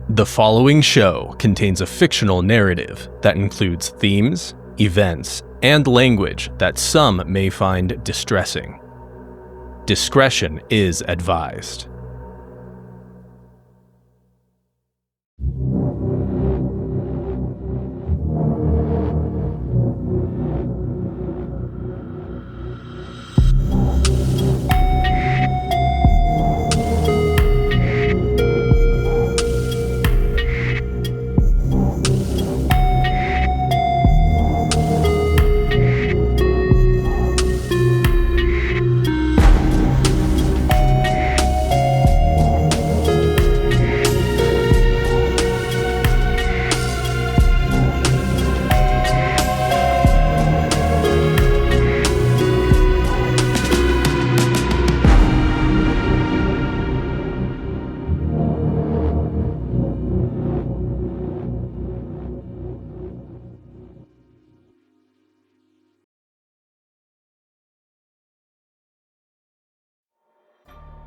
The following show contains a fictional narrative that includes themes, events, and language that some may find distressing. Discretion is advised.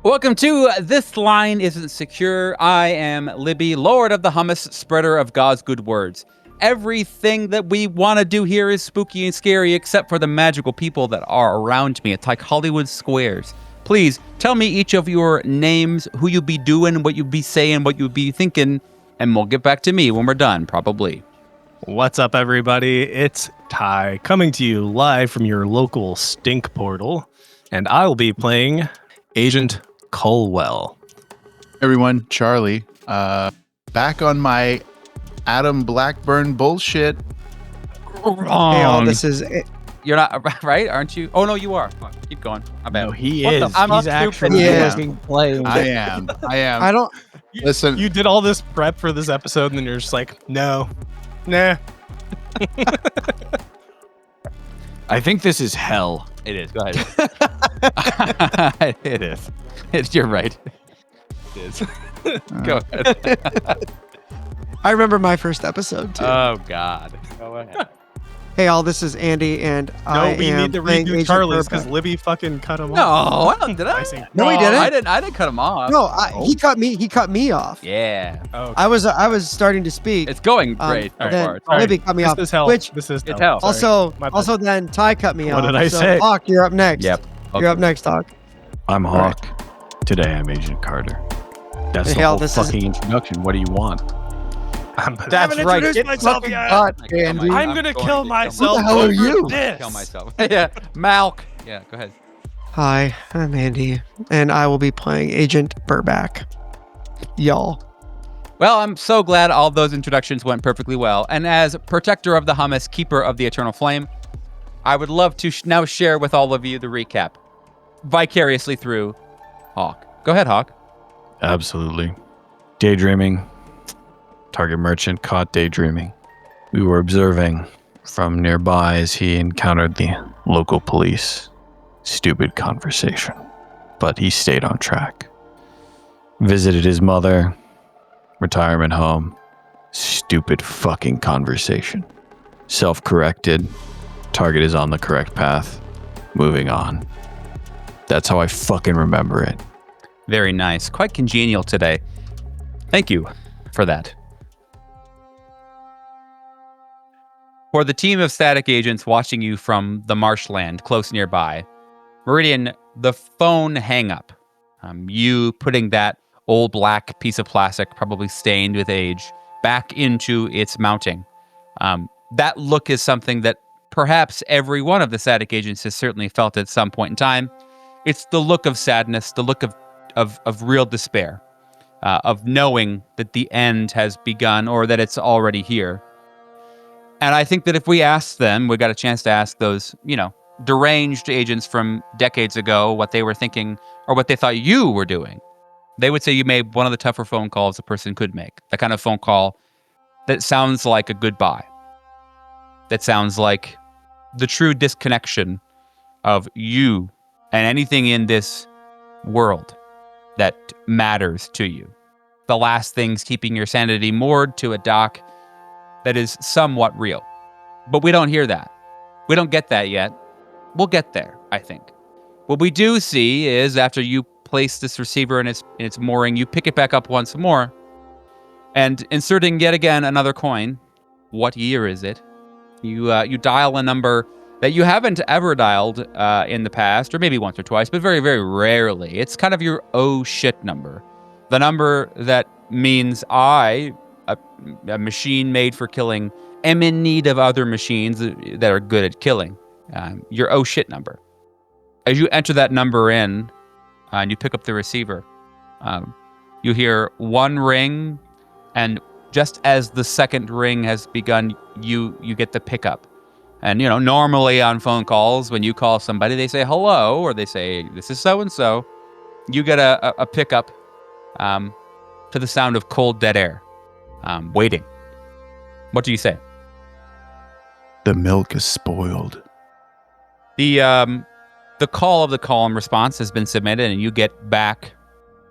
Welcome to This Line Isn't Secure. I am Libby, Lord of the Hummus, spreader of God's good words. Everything that we want to do here is spooky and scary, except for the magical people that are around me. It's like Hollywood squares. Please, tell me each of your names, who you be doing, what you be saying, what you be thinking, and we'll get back to me when we're done, probably. What's up, everybody? It's Ty, coming to you live from your local stink portal, and I will be playing Agent Colwell. Everyone, Charlie, back on my Adam Blackburn bullshit. Wrong. Hey, all, this is You're not right, aren't you? Oh no, you are. Come on, keep going. I bet. No, he What is. the- I'm He's not actually stupid. fucking playing. I am. I don't. Listen, You did all this prep for this episode, and then you're just like, no, nah. I think this is hell. It is. Go ahead. It is. You're right. It is. Go ahead. I remember my first episode too. Oh God. Go ahead. Hey, all, this is Andy, and No, we need to playing redo Agent Charlie's because Burbank. Libby fucking cut him No, off. I don't. Did I? No, he didn't. I didn't cut him off. No, he cut me. He cut me off. Yeah. Oh, I was starting to speak. It's going great so then far. Sorry. Libby cut me this off. is hell. Which This is It's hell. hell. Sorry. My bad. also then Ty cut me off. What did I so, say? Hawk, you're up next. Yep. You're up next, Hawk. I'm Hawk. Today I'm Agent Carter. That's the Hell, whole this is- fucking introduction. What do you want? That's right. Introduce Get myself fucking yet. butt, I kill Andy. my- I'm gonna going kill to myself. Who the hell are over you? This. Kill myself. Yeah. Malk. Yeah. Go ahead. Hi, I'm Andy, and I will be playing Agent Burbank. Y'all. Well, I'm so glad all those introductions went perfectly well. And as protector of the hummus, keeper of the eternal flame, I would love to now share with all of you the recap vicariously through Hawk. Go ahead, Hawk. Absolutely. Daydreaming. Target merchant caught daydreaming. We were observing from nearby as he encountered the local police. Stupid conversation. But he stayed on track. Visited his mother. Retirement home. Stupid fucking conversation. Self-corrected. Target is on the correct path. Moving on. That's how I fucking remember it. Very nice. Quite congenial today. Thank you for that. For the team of static agents watching you from the marshland close nearby, Meridian, the phone hang up. You putting that old black piece of plastic, probably stained with age, back into its mounting. That look is something that perhaps every one of the static agents has certainly felt at some point in time. It's the look of sadness, the look of real despair, of knowing that the end has begun or that it's already here. And I think that if we asked them, we got a chance to ask those, deranged agents from decades ago what they were thinking or what they thought you were doing, they would say you made one of the tougher phone calls a person could make. The kind of phone call that sounds like a goodbye. That sounds like the true disconnection of you and anything in this world that matters to you. The last things keeping your sanity moored to a dock that is somewhat real. But we don't hear that. We don't get that yet. We'll get there, I think. What we do see is after you place this receiver in its mooring, you pick it back up once more, And inserting yet again another coin. What year is it? You dial a number that you haven't ever dialed in the past, or maybe once or twice, but very, very rarely. It's kind of your oh shit number. The number that means I, a machine made for killing, am in need of other machines that are good at killing. Your oh shit number. As you enter that number in, and you pick up the receiver, you hear one ring, and just as the second ring has begun, you get the pickup. And, normally on phone calls, when you call somebody, they say hello, or they say, this is so-and-so. You get a pickup to the sound of cold, dead air, waiting. What do you say? The milk is spoiled. The call of the call and response has been submitted, and you get back.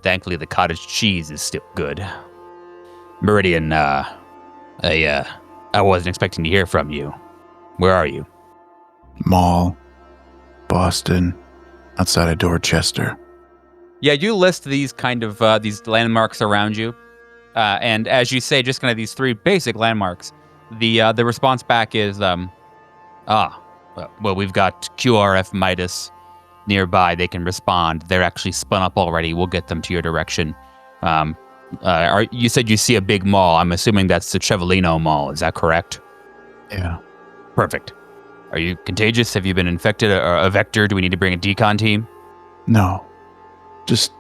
Thankfully, the cottage cheese is still good. Meridian, I wasn't expecting to hear from you. Where are you? Mall, Boston, outside of Dorchester. Yeah, you list these kind of these landmarks around you, and as you say, just kind of these three basic landmarks. The response back is, well, we've got QRF Midas nearby. They can respond. They're actually spun up already. We'll get them to your direction. You said you see a big mall. I'm assuming that's the Trevelino Mall. Is that correct? Yeah. Perfect. Are you contagious? Have you been infected or a vector? Do we need to bring a decon team? No. Just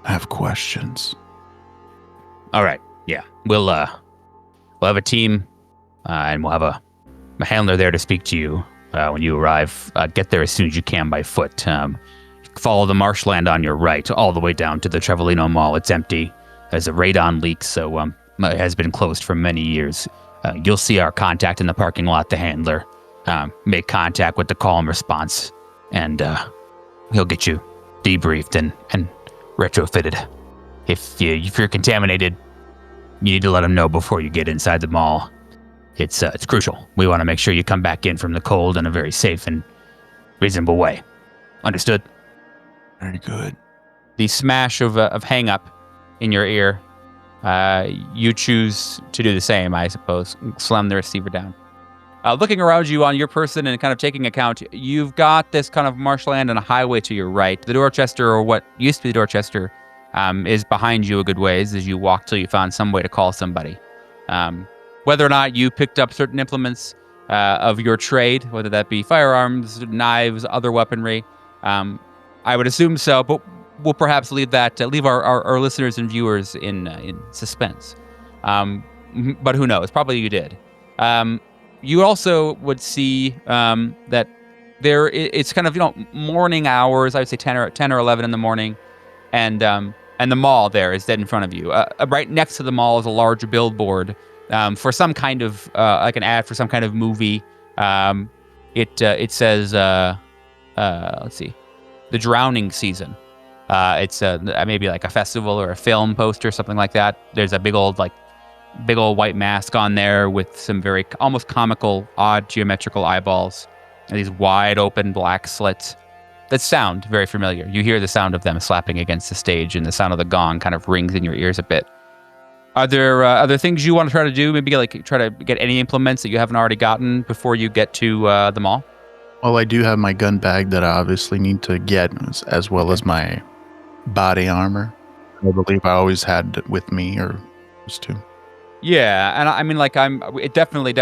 have questions. All right. Yeah. We'll have a team, and we'll have a handler there to speak to you when you arrive. Get there as soon as you can by foot. Follow the marshland on your right all the way down to the Trevelino Mall. It's empty. There's a radon leak, so it has been closed for many years. You'll see our contact in the parking lot, the handler. Make contact with the call and response, and he'll get you debriefed and retrofitted. If you're contaminated, you need to let him know before you get inside the mall. It's crucial. We want to make sure you come back in from the cold in a very safe and reasonable way. Understood? Very good. The smash of hang up in your ear. You choose to do the same, I suppose. Slam the receiver down. Looking around you on your person and kind of taking account, you've got this kind of marshland and a highway to your right. The Dorchester, or what used to be the Dorchester, is behind you a good ways as you walk till you found some way to call somebody. Whether or not you picked up certain implements of your trade, whether that be firearms, knives, other weaponry, I would assume so, but we'll perhaps leave our listeners and viewers in suspense. But who knows? Probably you did. You also would see that it's kind of morning hours. I would say 10 or 11 in the morning, and the mall there is dead in front of you. Right next to the mall is a large billboard for some kind of like an ad for some kind of movie. It says let's see, The Drowning Season. It's maybe like a festival or a film poster, something like that. There's a big old white mask on there with some very almost comical, odd geometrical eyeballs and these wide open black slits that sound very familiar. You hear the sound of them slapping against the stage, and the sound of the gong kind of rings in your ears a bit. Are there things you want to try to do? Maybe like try to get any implements that you haven't already gotten before you get to the mall? Well, I do have my gun bag that I obviously need to get, as well as my body armor. I believe I always had with me, or those two. Yeah, and I mean, it definitely,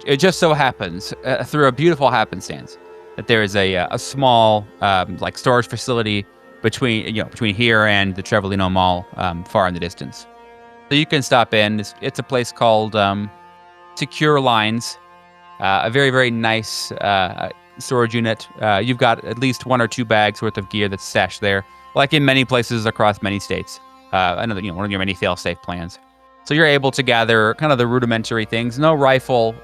it just so happens, through a beautiful happenstance, that there is a small, storage facility between here and the Trevelino Mall, far in the distance. So you can stop in. It's a place called Secure Lines, a very, very nice storage unit. You've got at least 1 or 2 bags worth of gear that's stashed there, like in many places across many states. Another, one of your many fail-safe plans. So you're able to gather kind of the rudimentary things. No rifle,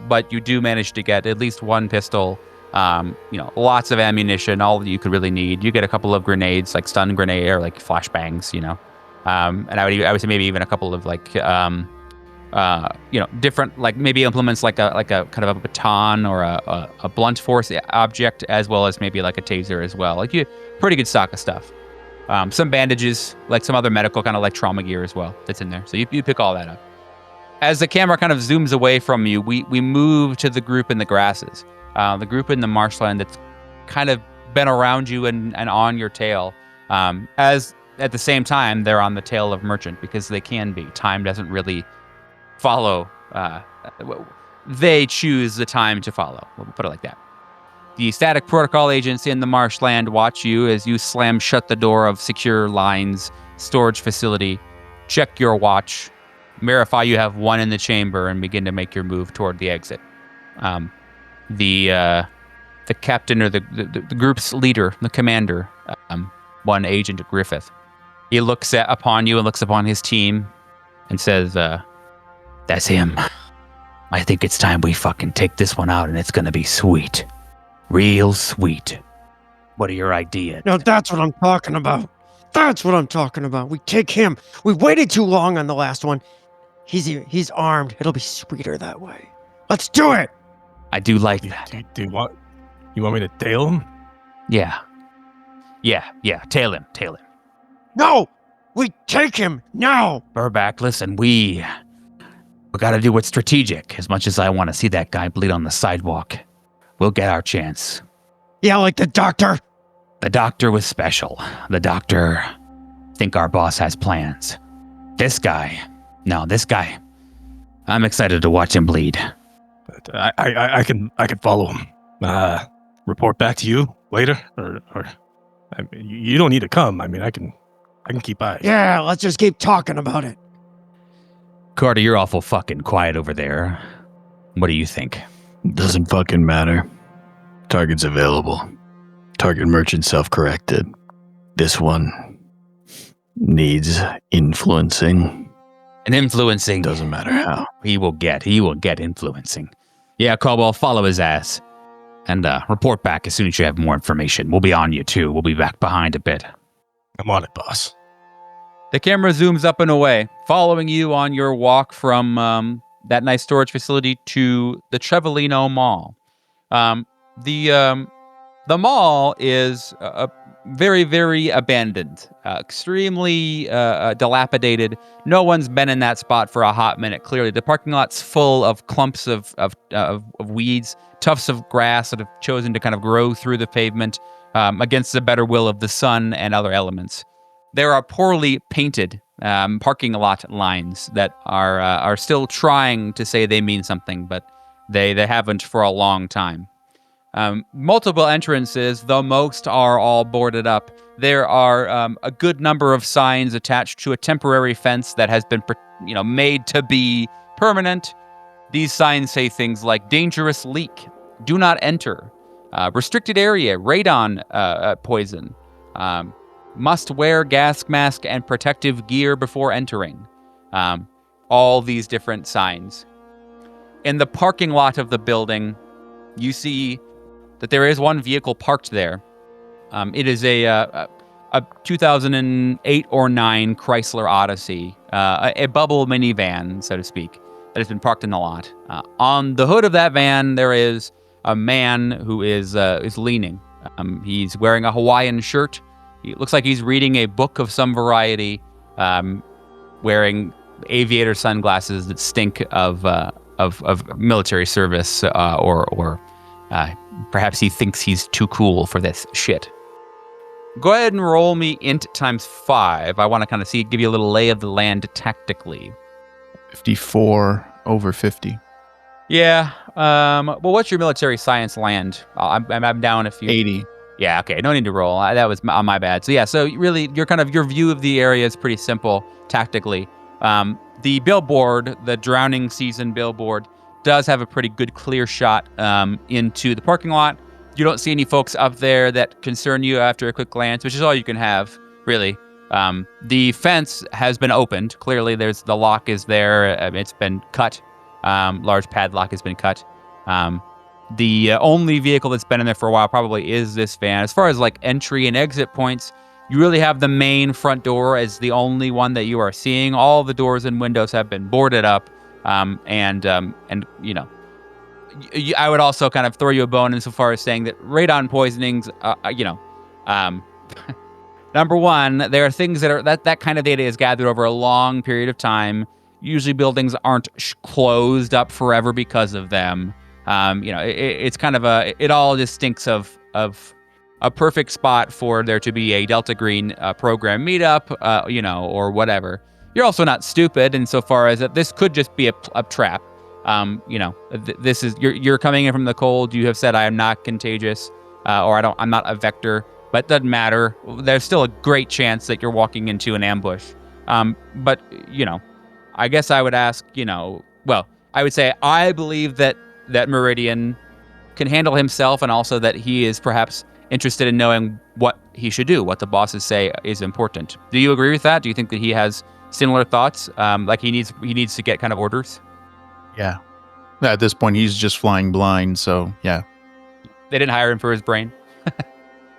but you do manage to get at least 1 pistol. Lots of ammunition, all that you could really need. You get a couple of grenades, like stun grenade or like flashbangs, and I would say maybe even a couple of different, like maybe implements like a kind of a baton or a blunt force object, as well as maybe like a taser as well. Like pretty good stock of stuff. some bandages, like some other medical kind of like trauma gear as well that's in there. So you pick all that up. As the camera kind of zooms away from you, we move to the group in the grasses, the group in the marshland that's kind of been around you and on your tail, as at the same time they're on the tail of Merchant, because they can be. Time doesn't really follow. They choose the time to follow. We'll put it like that. The static protocol agents in the marshland watch you as you slam shut the door of secure lines storage facility, check your watch, verify you have one in the chamber, and begin to make your move toward the exit. The captain, or the group's leader, the commander, one Agent Griffith, he looks upon you and looks upon his team and says, "That's him. I think it's time we fucking take this one out, and it's gonna be sweet. Real sweet. What are your ideas?" No, that's what I'm talking about. That's what I'm talking about. We take him. We waited too long on the last one. He's armed. It'll be sweeter that way. Let's do it. I do like that. Do you want me to tail him? Yeah. Tail him. No, we take him now. Burback, listen, we gotta do what's strategic. As much as I want to see that guy bleed on the sidewalk, we'll get our chance. Yeah, like the doctor. The doctor was special. The doctor think our boss has plans. This guy, I'm excited to watch him bleed. I can follow him. Report back to you later, or I mean, you don't need to come. I mean, I can keep eyes. Yeah, let's just keep talking about it. Carter, you're awful fucking quiet over there. What do you think? Doesn't fucking matter. Target's available. Target Merchant self-corrected. This one needs influencing. And influencing. Doesn't matter how. He will get influencing. Yeah, Caldwell, follow his ass. And report back as soon as you have more information. We'll be on you, too. We'll be back behind a bit. I'm on it, boss. The camera zooms up and away, following you on your walk from that nice storage facility to the Trevelino Mall. The mall is very, very abandoned, extremely dilapidated. No one's been in that spot for a hot minute, clearly. The parking lot's full of clumps of weeds, tufts of grass that have chosen to kind of grow through the pavement against the better will of the sun and other elements. There are poorly painted parking lot lines that are still trying to say they mean something, but they haven't for a long time. Multiple entrances, though most are all boarded up. There are a good number of signs attached to a temporary fence that has been, made to be permanent. These signs say things like dangerous leak, do not enter, restricted area, radon poison, must wear gas mask and protective gear before entering. All these different signs. In the parking lot of the building, you see that there is one vehicle parked there. It is a 2008 or 9 Chrysler Odyssey, a bubble minivan, so to speak, that has been parked in the lot. On the hood of that van, there is a man who is leaning. He's wearing a Hawaiian shirt. It looks like he's reading a book of some variety, wearing aviator sunglasses that stink of military service, or perhaps he thinks he's too cool for this shit. Go ahead and roll me int times 5. I want to kind of give you a little lay of the land tactically. 54 over 50. Yeah. Well, what's your military science land? I'm down if you... 80. Yeah, okay. No need to roll. That was on my bad. So yeah, so really your view of the area is pretty simple tactically. The billboard, the drowning season billboard, does have a pretty good clear shot into the parking lot. You don't see any folks up there that concern you after a quick glance, which is all you can have, really. The fence has been opened. Clearly, the lock is there. It's been cut. Large padlock has been cut. The only vehicle that's been in there for a while probably is this van. As far as like entry and exit points, you really have the main front door as the only one that you are seeing. All the doors and windows have been boarded up. And I would also kind of throw you a bone insofar as saying that radon poisonings, Number one, there are things that are that kind of data is gathered over a long period of time. Usually buildings aren't closed up forever because of them. It's kind of it all just stinks of a perfect spot for there to be a Delta Green program meetup, or whatever. You're also not stupid insofar as that this could just be a trap. This is you're coming in from the cold. You have said I am not contagious, I'm not a vector, but it doesn't matter. There's still a great chance that you're walking into an ambush. But I guess I would ask, I would say I believe that Meridian can handle himself, and also that he is perhaps interested in knowing what he should do, what the bosses say is important. Do you agree with that? Do you think that he has similar thoughts? Like he needs to get kind of orders? Yeah. At this point, he's just flying blind, so yeah. They didn't hire him for his brain.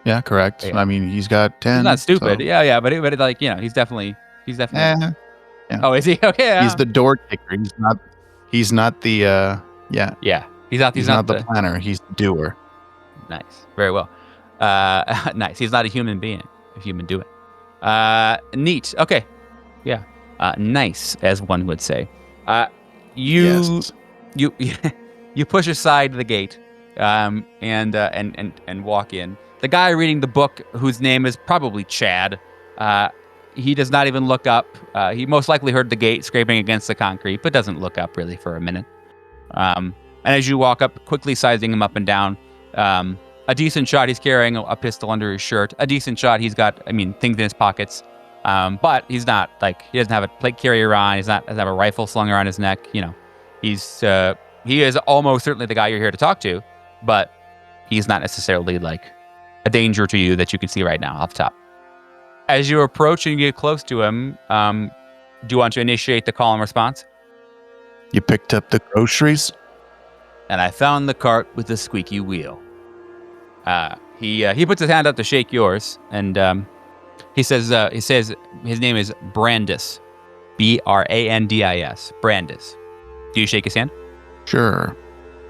Yeah, correct. Yeah. I mean, he's got 10. He's not stupid. So. Yeah, but he's definitely. Yeah. Oh, is he? Okay. Yeah. He's the door kicker. He's not the. Yeah. Yeah. He's not the planner. He's the doer. Nice. Very well. Nice. He's not a human being. A human doing. Neat. Okay. Yeah. Nice, as one would say. Yes. You push aside the gate, and walk in. The guy reading the book, whose name is probably Chad, he does not even look up. He most likely heard the gate scraping against the concrete, but doesn't look up really for a minute. And as you walk up, quickly sizing him up and down, a decent shot, he's carrying a pistol under his shirt. A decent shot, he's got, things in his pockets. But he's not, he doesn't have a plate carrier on. Doesn't have a rifle slung around his neck. He is almost certainly the guy you're here to talk to, but he's not necessarily a danger to you that you can see right now off the top. As you approach and get close to him, do you want to initiate the call and response? You picked up the groceries? And I found the cart with the squeaky wheel. He puts his hand up to shake yours, and he says his name is Brandis, Brandis. Brandis. Do you shake his hand? Sure.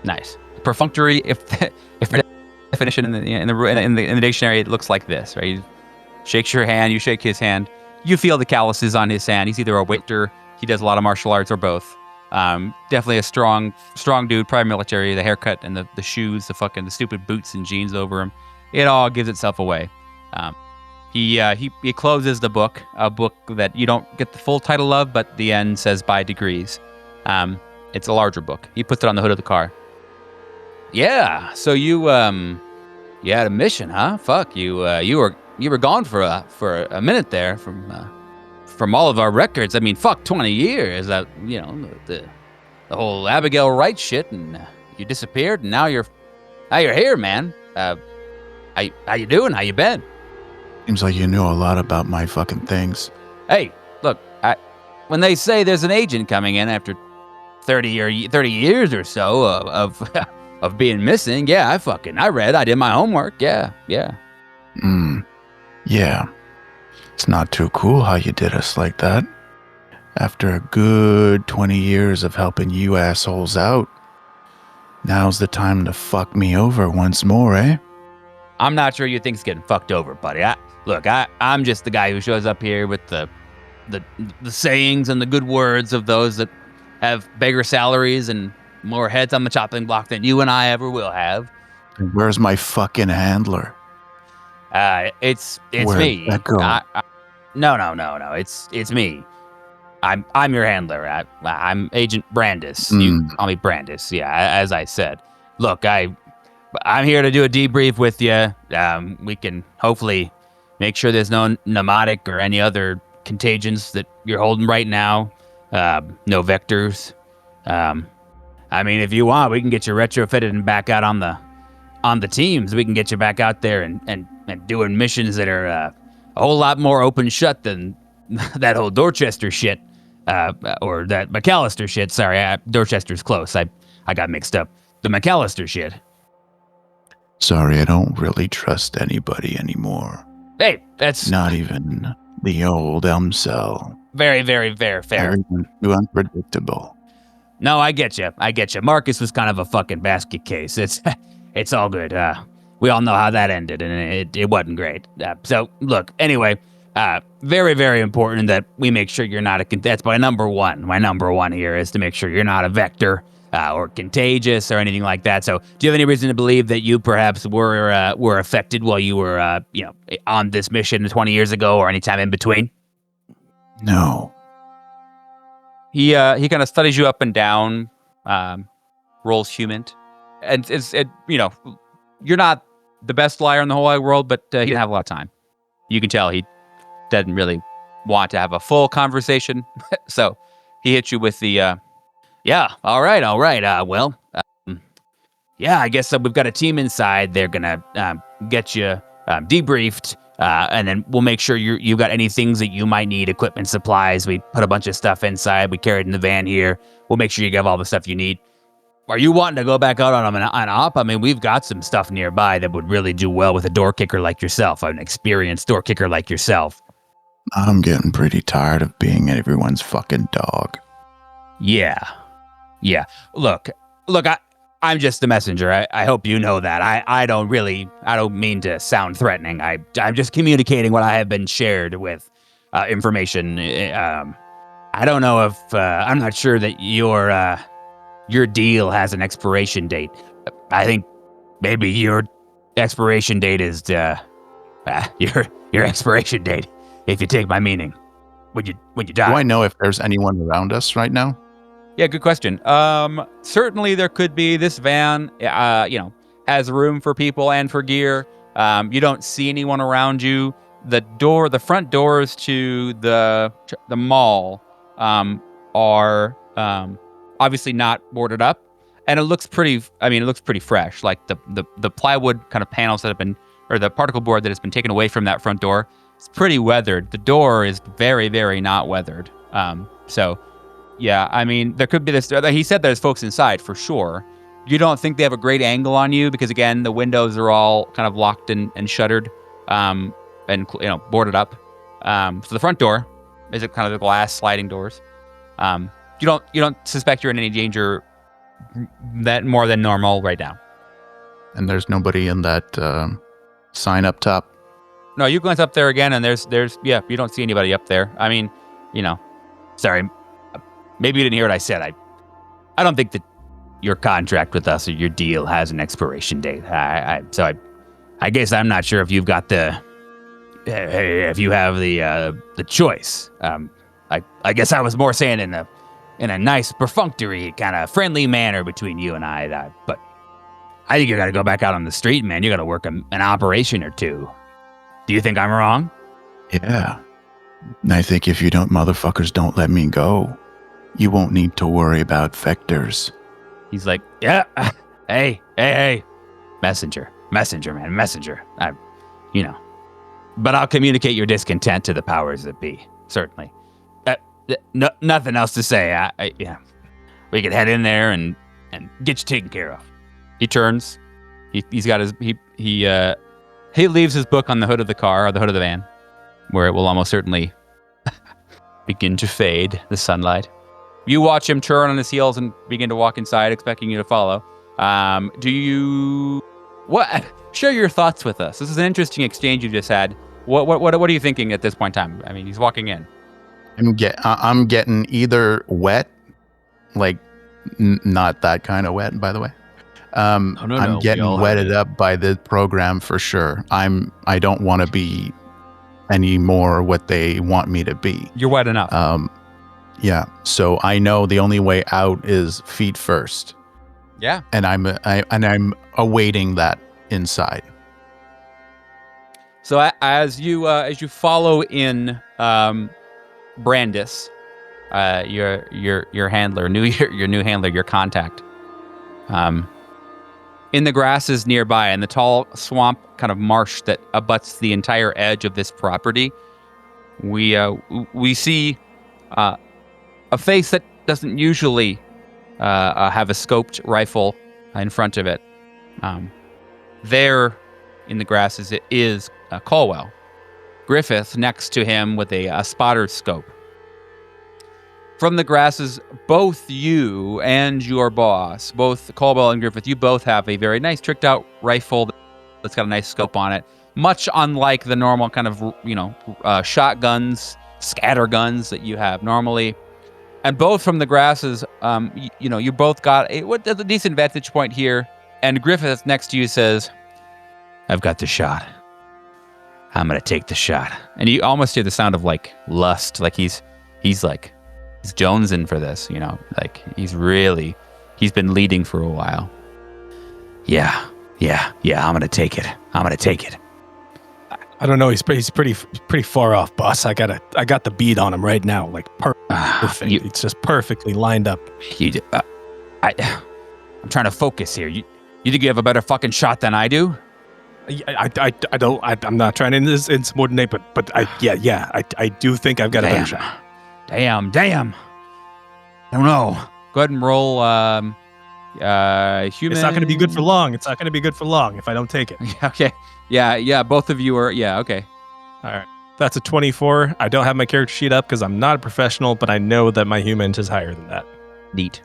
Nice. Perfunctory. If definition in the dictionary, it looks like this, right? He shakes your hand, you shake his hand. You feel the calluses on his hand. He's either a waiter, he does a lot of martial arts, or both. Definitely a strong dude, probably military. The haircut and the shoes, the stupid boots and jeans over him. It all gives itself away. He closes the book, a book that you don't get the full title of, but the end says by degrees. It's a larger book. He puts it on the hood of the car. Yeah, so you had a mission, huh? Fuck, you were gone for a minute there from all of our records. 20 years. The whole Abigail Wright shit, and you disappeared, and now you're here, man. How you doing? How you been? Seems like you knew a lot about my fucking things. Hey, look, when they say there's an agent coming in after 30 years or so of being missing, yeah, I read, I did my homework, yeah. Yeah. It's not too cool how you did us like that. After a good 20 years of helping you assholes out, now's the time to fuck me over once more, eh? I'm not sure you think's getting fucked over, buddy. I'm just the guy who shows up here with the sayings and the good words of those that have bigger salaries and more heads on the chopping block than you and I ever will have. Where's my fucking handler? It's Where'd me. that go? No. It's me. I'm your handler. I'm Agent Brandis. You call me Brandis. Yeah, as I said. Look, I'm here to do a debrief with you. We can hopefully make sure there's no pneumatic or any other contagions that you're holding right now. No vectors. If you want, we can get you retrofitted and back out on the teams. We can get you back out there and doing missions that are a whole lot more open shut than that whole Dorchester shit, or that McAllister shit. Sorry, Dorchester's close. I got mixed up. The McAllister shit. Sorry, I don't really trust anybody anymore. Hey, that's not even the old Cell. Very, very, very fair. Very unpredictable. No, I get you. Marcus was kind of a fucking basket case. It's all good. we all know how that ended, and it wasn't great. So look, anyway, very, very important that we make sure you're not that's my number one. My number one here is to make sure you're not a vector or contagious or anything like that. So do you have any reason to believe that you perhaps were affected while you were, on this mission 20 years ago or any time in between? No. He kind of studies you up and down, rolls human, and you're not the best liar in the whole wide world, but he didn't have a lot of time. You can tell he doesn't really want to have a full conversation, so he hits you with the, yeah, all right, well, yeah, I guess we've got a team inside. They're gonna get you debriefed. And then we'll make sure you've got any things that you might need, equipment, supplies. We put a bunch of stuff inside. We carry it in the van here. We'll make sure you have all the stuff you need. Are you wanting to go back out on an op? I mean, we've got some stuff nearby that would really do well with a door kicker like yourself, an experienced door kicker like yourself. I'm getting pretty tired of being everyone's fucking dog. Yeah. Look, I'm just the messenger. I hope you know that. I don't mean to sound threatening. I'm just communicating what I have been shared with information. I don't know if I'm not sure that your deal has an expiration date. I think maybe your expiration date is your expiration date. If you take my meaning, when you die. Do I know if there's anyone around us right now? Yeah, good question. Certainly there could be. This van, has room for people and for gear. You don't see anyone around you. The front doors to the mall, are obviously not boarded up, and it looks pretty fresh. Like the plywood kind of panels that have been, or the particle board that has been taken away from that front door, it's pretty weathered. The door is very, very not weathered. So. Yeah, I mean, there could be this. He said there's folks inside for sure. You don't think they have a great angle on you because, again, the windows are all kind of locked and shuttered, and boarded up. So the front door is kind of the glass sliding doors. You don't suspect you're in any danger that more than normal right now. And there's nobody in that sign up top. No, you glance up there again, and there's you don't see anybody up there. I mean, sorry. Maybe you didn't hear what I said. I don't think that your contract with us or your deal has an expiration date. So I guess I'm not sure if you've got if you have the choice. I guess I was more saying in a nice perfunctory kind of friendly manner between you and I. But I think you got to go back out on the street, man. You got to work an operation or two. Do you think I'm wrong? Yeah. And I think if you motherfuckers don't let me go, you won't need to worry about vectors. He's like, yeah, hey, messenger, man, messenger. But I'll communicate your discontent to the powers that be, certainly. Nothing else to say. We could head in there and get you taken care of. He turns. He's got his he leaves his book on the hood of the car, or the hood of the van, where it will almost certainly begin to fade, the sunlight. You watch him turn on his heels and begin to walk inside, expecting you to follow. Share your thoughts with us. This is an interesting exchange you just had. What are you thinking at this point in time? I mean, he's walking in. I'm getting either wet, like not that kind of wet, by the way. I'm getting wetted up by the program for sure. I don't want to be any more what they want me to be. You're wet enough. Yeah, so I know the only way out is feet first. Yeah, and I'm awaiting that inside. So as you follow in, Brandis, your handler, your new handler, your contact, in the grasses nearby, in the tall swamp kind of marsh that abuts the entire edge of this property, we see a face that doesn't usually have a scoped rifle in front of it. There in the grasses it is Colwell. Griffith next to him with a spotter scope. From the grasses, both you and your boss, both Colwell and Griffith, you both have a very nice tricked out rifle It's got a nice scope on it, much unlike the normal kind of, shotguns, scatter guns that you have normally. And both from the grasses, you both got a decent vantage point here. And Griffith next to you says, "I've got the shot. I'm going to take the shot." And you almost hear the sound of like lust. Like he's jonesing for this, like he's been leading for a while. Yeah, I'm going to take it. I don't know. He's pretty far off, boss. I got the bead on him right now. Like perfect. It's just perfectly lined up. I'm trying to focus here. You think you have a better fucking shot than I do? I'm not trying to insubordinate, but I do think I've got a better shot. Damn. I don't know. Go ahead and roll human. It's not going to be good for long. It's not going to be good for long if I don't take it. Okay. Yeah. Both of you are. Yeah. Okay. All right. That's a 24. I don't have my character sheet up because I'm not a professional, but I know that my human is higher than that. Neat.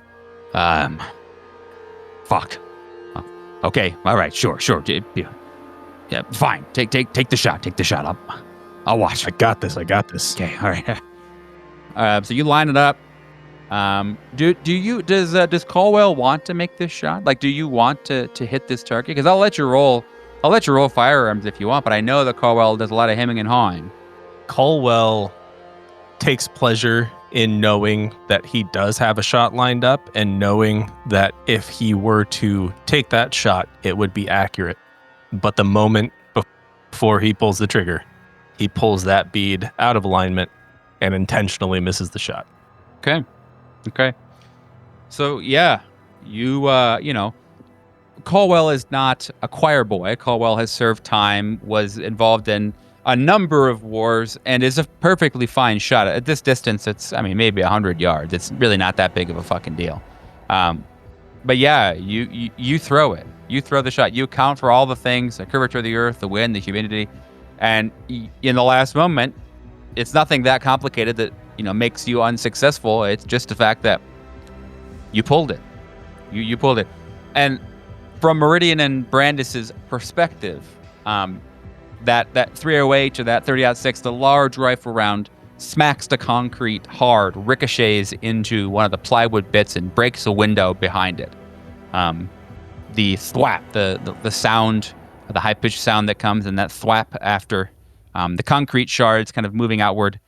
Fuck. Okay. All right. Sure. Yeah. Fine. Take the shot. Take the shot. I'll watch. I got this. Okay. All right. So you line it up. Does Caldwell want to make this shot? Like, do you want to hit this target? Because I'll let you roll firearms if you want, but I know that Caldwell does a lot of hemming and hawing. Caldwell takes pleasure in knowing that he does have a shot lined up and knowing that if he were to take that shot, it would be accurate. But the moment before he pulls the trigger, he pulls that bead out of alignment and intentionally misses the shot. Okay. So yeah, Caldwell is not a choir boy. Caldwell has served time, was involved in a number of wars, and is a perfectly fine shot. At this distance, it's, maybe 100 yards. It's really not that big of a fucking deal. But yeah, you throw it. You throw the shot. You account for all the things, the curvature of the earth, the wind, the humidity, and in the last moment, it's nothing that complicated that makes you unsuccessful. It's just the fact that you pulled it. You pulled it. And from Meridian and Brandis's perspective, that 308 or that 30-06, the large rifle round smacks the concrete hard, ricochets into one of the plywood bits and breaks a window behind it. The thwap, the sound, the high-pitched sound that comes, and that thwap after the concrete shards kind of moving outward,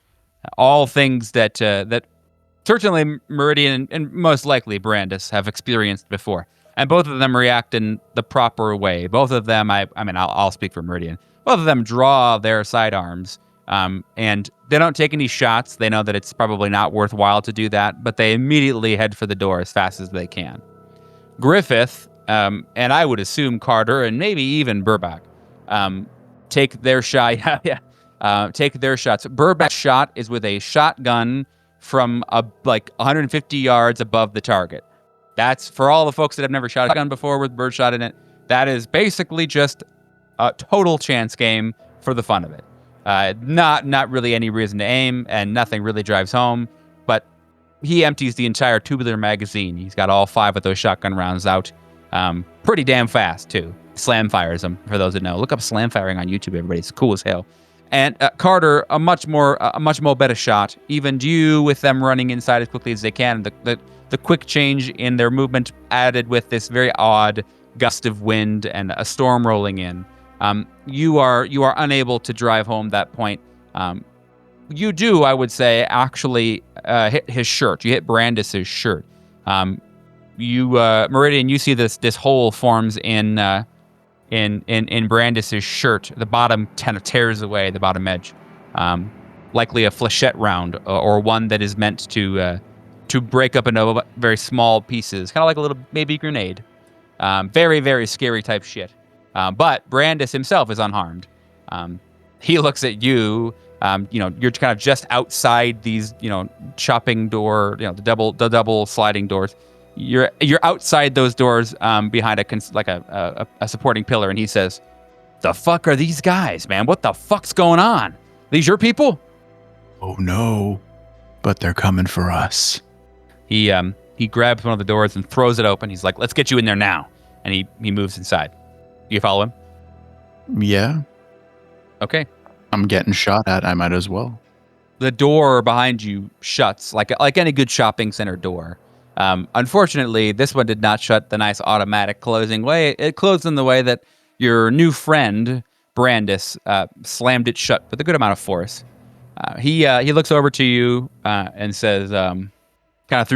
all things that certainly Meridian and most likely Brandis have experienced before. And both of them react in the proper way. Both of them, I'll speak for Meridian. Both of them draw their sidearms, and they don't take any shots. They know that it's probably not worthwhile to do that, but they immediately head for the door as fast as they can. Griffith, and I would assume Carter, and maybe even Burbach, take their shot. Take their shots. Burbach's shot is with a shotgun from 150 yards above the target. That's for all the folks that have never shot a gun before with birdshot in it. That is basically just a total chance game for the fun of it. Not really any reason to aim, and nothing really drives home. But he empties the entire tubular magazine. He's got all 5 of those shotgun rounds out, pretty damn fast too. Slam fires them. For those that know, look up slam firing on YouTube. Everybody, it's cool as hell. And Carter, a much more better shot, even due with them running inside as quickly as they can. The quick change in their movement added with this very odd gust of wind and a storm rolling in. You are unable to drive home that point. You do, I would say, actually hit his shirt. You hit Brandis's shirt. Meridian, you see this hole forms in Brandis's shirt. The bottom kind of tears away, the bottom edge. Likely a flechette round or one that is meant to break up into very small pieces, kind of like a little baby grenade. Very, very scary type shit. But Brandis himself is unharmed. He looks at you. You're kind of just outside these, chopping door, the double sliding doors. You're outside those doors, behind a supporting pillar, and he says, "The fuck are these guys, man? What the fuck's going on? These your people?" Oh no, but they're coming for us. He grabs one of the doors and throws it open. He's like, "Let's get you in there now," and he moves inside. You follow him? Yeah, Okay. I'm getting shot at. I might as well. The door behind you shuts like any good shopping center door. Unfortunately, this one did not shut the nice automatic closing way. It closed in the way that your new friend Brandis slammed it shut with a good amount of force. He looks over to you and says, kind of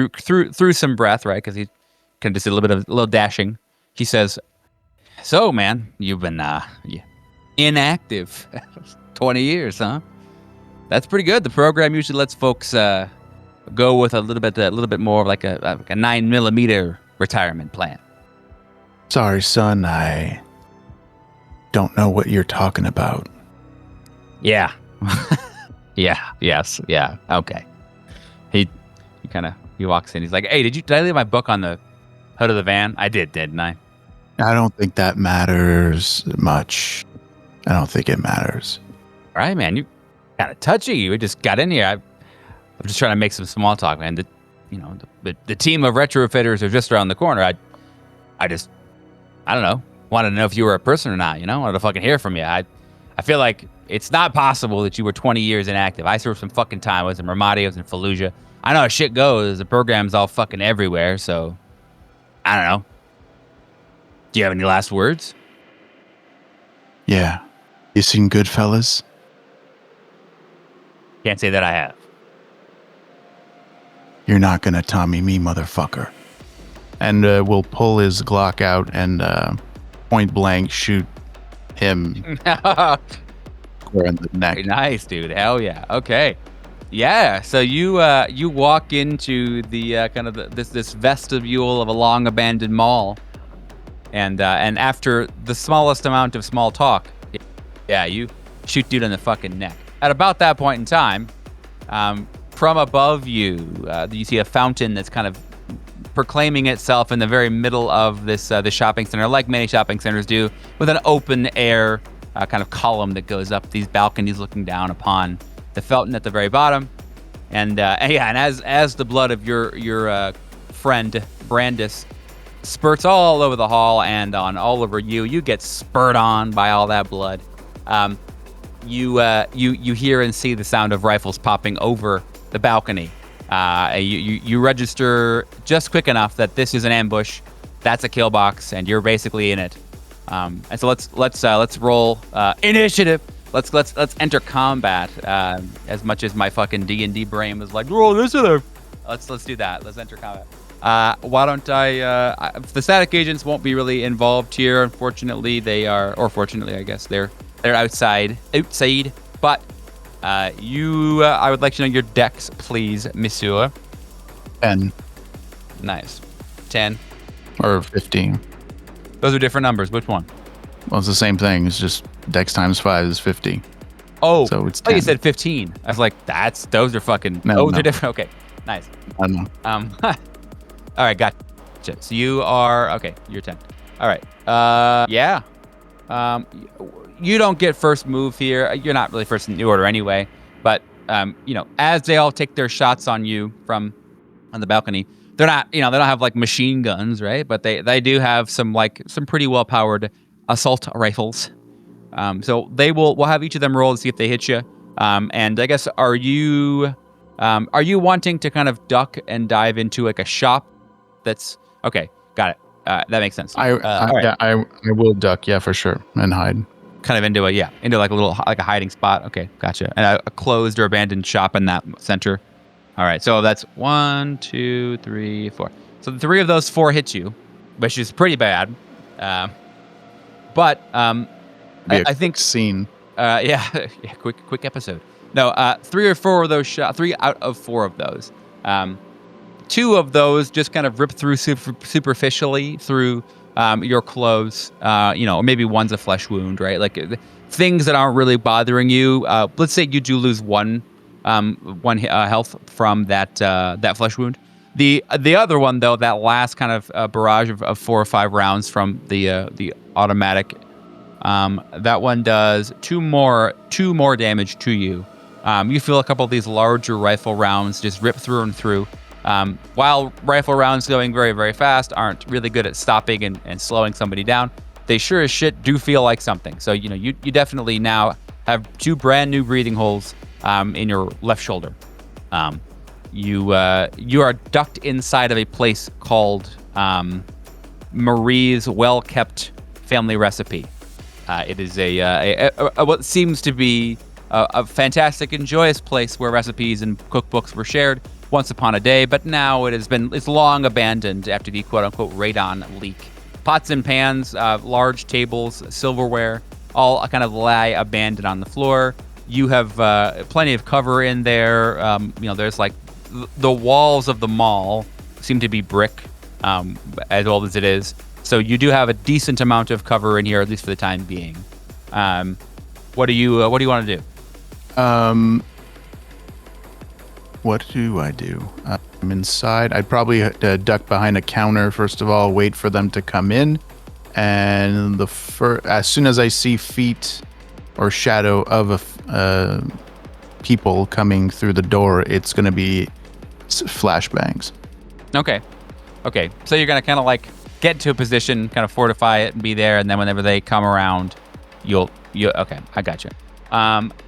through some breath, right? Because he kind of just did a little dashing. He says, "So, man, you've been inactive 20 years, huh? That's pretty good. The program usually lets folks go with a little bit more of like a 9mm retirement plan." Sorry, son. I don't know what you're talking about. Yeah. Yeah. Okay. He walks in. He's like, "Hey, did I leave my book on the hood of the van? I did, didn't I?" I don't think that matters much. I don't think it matters. All right, man. You kind of touchy. You just got in here. I'm just trying to make some small talk, man. The team of retrofitters are just around the corner. I don't know. Wanted to know if you were a person or not. Wanted to fucking hear from you. I feel like it's not possible that you were 20 years inactive. I served some fucking time. I was in Ramadi. I was in Fallujah. I know how shit goes. The program's all fucking everywhere. So I don't know. Do you have any last words? Yeah. You seen Goodfellas? Can't say that I have. You're not gonna Tommy me, motherfucker. And we'll pull his Glock out and point blank shoot him square in the neck. Nice, dude. Hell yeah. Okay. Yeah. So you walk into the kind of this vestibule of a long abandoned mall, and after the smallest amount of small talk, yeah, you shoot dude in the fucking neck. At about that point in time, from above you, you see a fountain that's kind of proclaiming itself in the very middle of this shopping center, like many shopping centers do, with an open air kind of column that goes up these balconies looking down upon the fountain at the very bottom. And as the blood of your friend Brandis spurts all over the hall and on all over you, you get spurred on by all that blood. You hear and see the sound of rifles popping over the balcony. You register just quick enough that this is an ambush. That's a kill box, and you're basically in it. And so let's roll initiative. Let's enter combat. As much as my fucking D&D brain was like, roll initiative. Let's do that. Let's enter combat. Why don't the static agents won't be really involved here. Unfortunately, they are, or fortunately, I guess they're outside. But I would like to know your dex, please, monsieur. 10 Nice. 10 or 15. Those are different numbers. Which one? Well, it's the same thing. It's just dex times 5 is 50. Oh, so it's 10. Oh, you said 15. I was like, those are fucking. No, those no. are different. Okay, nice. I don't know. All right, gotcha. So you are okay. You're 10. All right. Yeah. You don't get first move here. You're not really first in the order anyway. But as they all take their shots on you from on the balcony, they're not. They don't have like machine guns, right? But they do have some pretty well powered assault rifles. So we'll have each of them roll to see if they hit you. And I guess are you wanting to kind of duck and dive into like a shop? That's okay. Got it. That makes sense. I will duck, yeah, for sure, and hide. Kind of into like a little like a hiding spot. Okay, gotcha. And a closed or abandoned shop in that center. All right, so that's 1, 2, 3, 4. So 3 of those 4 hit you, which is pretty bad. But I think scene. Yeah, quick episode. No, 3 or 4 of those 3 out of 4 of those. 2 of those just kind of rip through superficially through your clothes. Maybe one's a flesh wound, right? Like things that aren't really bothering you. Let's say you do lose one health from that flesh wound. The other one though, that last kind of barrage of 4 or 5 rounds from the automatic, that one does 2 more damage to you. You feel a couple of these larger rifle rounds just rip through and through. While rifle rounds going very, very fast aren't really good at stopping and slowing somebody down, they sure as shit do feel like something. So, you definitely now have 2 brand new breathing holes in your left shoulder. You are ducked inside of a place called Marie's well-kept family recipe. It is a what seems to be a fantastic and joyous place where recipes and cookbooks were shared once upon a day, but now it's long abandoned after the quote-unquote radon leak. Pots and pans, large tables, silverware, all kind of lie abandoned on the floor. You have plenty of cover in there. There's like the walls of the mall seem to be brick, as old as it is. So you do have a decent amount of cover in here, at least for the time being. What do you want to do? What do I do? I'm inside. I'd probably duck behind a counter first of all, wait for them to come in, and as soon as I see feet or shadow of people coming through the door, it's going to be flashbangs. Okay. So you're gonna kind of like get to a position, kind of fortify it, and be there, and then whenever they come around, you'll. Okay, I got you.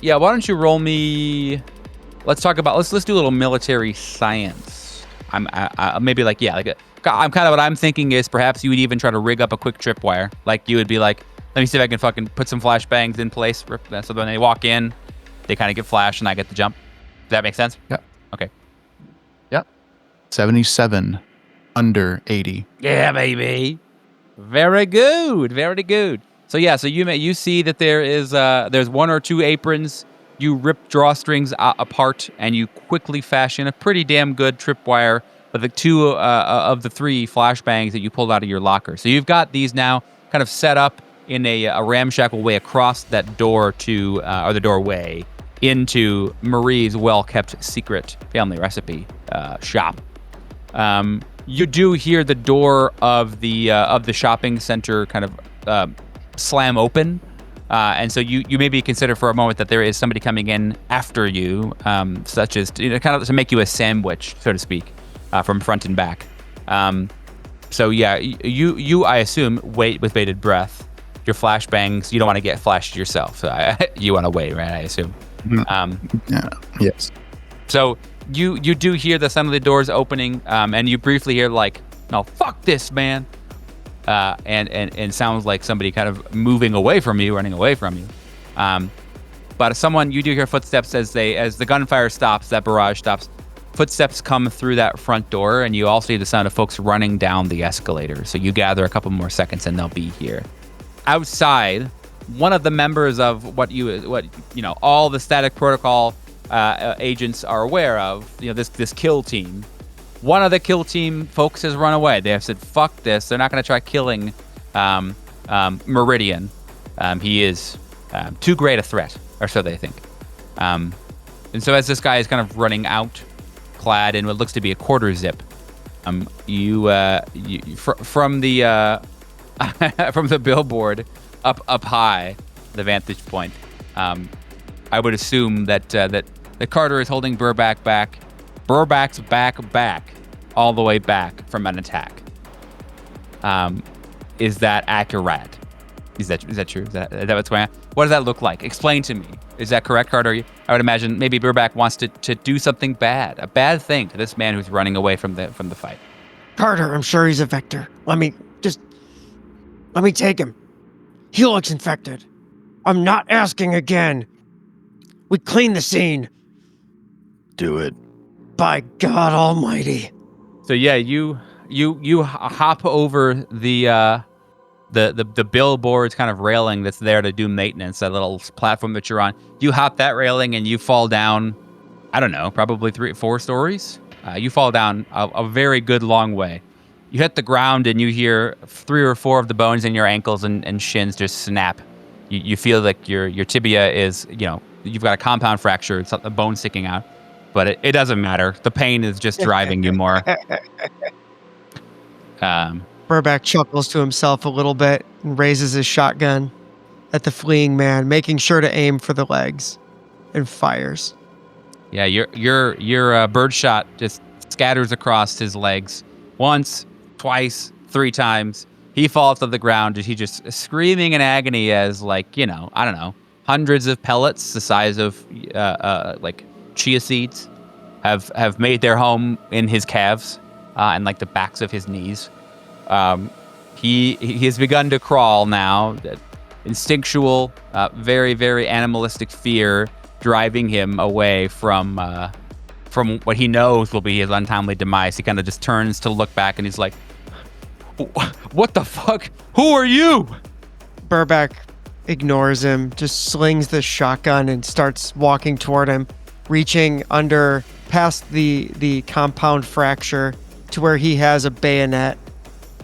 Yeah. Why don't you roll me? Let's talk about. Let's do a little military science. I'm maybe like I'm kind of what I'm thinking is perhaps you would even try to rig up a quick tripwire. Like you would be like, let me see if I can fucking put some flashbangs in place, so when they walk in, they kind of get flashed and I get the jump. Does that make sense? Yeah. Okay. Yep. 77 under 80. Yeah, baby. Very good. Very good. So you see that there's 1 or 2 aprons. You rip drawstrings apart and you quickly fashion a pretty damn good tripwire with the 2 of the 3 flashbangs that you pulled out of your locker. So you've got these now kind of set up in a ramshackle way across that door to or the doorway into Marie's well-kept secret family recipe shop. You do hear the door of the shopping center kind of slam open, and so you maybe consider for a moment that there is somebody coming in after you, such as kind of to make you a sandwich, so to speak, from front and back. So yeah, you I assume wait with bated breath. Your flashbangs, you don't want to get flashed yourself, so you want to wait, right? I assume. Yeah. Yes. So you do hear the sound of the doors opening, and you briefly hear like, "No, fuck this, man," and sounds like somebody kind of moving away from you, running away from you. But you do hear footsteps as the gunfire stops, that barrage stops. Footsteps come through that front door, and you also hear the sound of folks running down the escalator. So you gather a couple more seconds, and they'll be here. Outside, one of the members of what all the static protocol agents are aware of, this kill team. One of the kill team folks has run away. They have said, "Fuck this! They're not going to try killing Meridian. He is too great a threat," or so they think. And so as this guy is kind of running out, clad in what looks to be a quarter zip, from the from the billboard up high, the vantage point, I would assume that Carter is holding Burback back. Burback's back, all the way back from an attack. Is that accurate? Is that true? Is that what's going on? What does that look like? Explain to me. Is that correct, Carter? I would imagine maybe Burback wants to do something bad, a bad thing to this man who's running away from the fight. Carter, I'm sure he's a vector. Let me take him. He looks infected. I'm not asking again. We clean the scene. Do it. By God Almighty. So yeah, you hop over the billboard's kind of railing that's there to do maintenance, that little platform that you're on. You hop that railing and you fall down, I don't know, probably 3-4 stories. You fall down a very good long way. You hit the ground and you hear 3 or 4 of the bones in your ankles and shins just snap. You feel like your tibia is, you've got a compound fracture. It's a bone sticking out. But it doesn't matter. The pain is just driving you more. Burback chuckles to himself a little bit and raises his shotgun at the fleeing man, making sure to aim for the legs, and fires. Yeah, your bird shot just scatters across his legs once, twice, 3 times. he falls to the ground. He just screaming in agony as, like, I don't know, hundreds of pellets the size of like chia seeds have made their home in his calves and like the backs of his knees. He has begun to crawl now. Instinctual, very, very animalistic fear driving him away from what he knows will be his untimely demise. He kind of just turns to look back and he's like, "What the fuck? Who are you?" Burback ignores him, just slings the shotgun and starts walking toward him, reaching under past the compound fracture to where he has a bayonet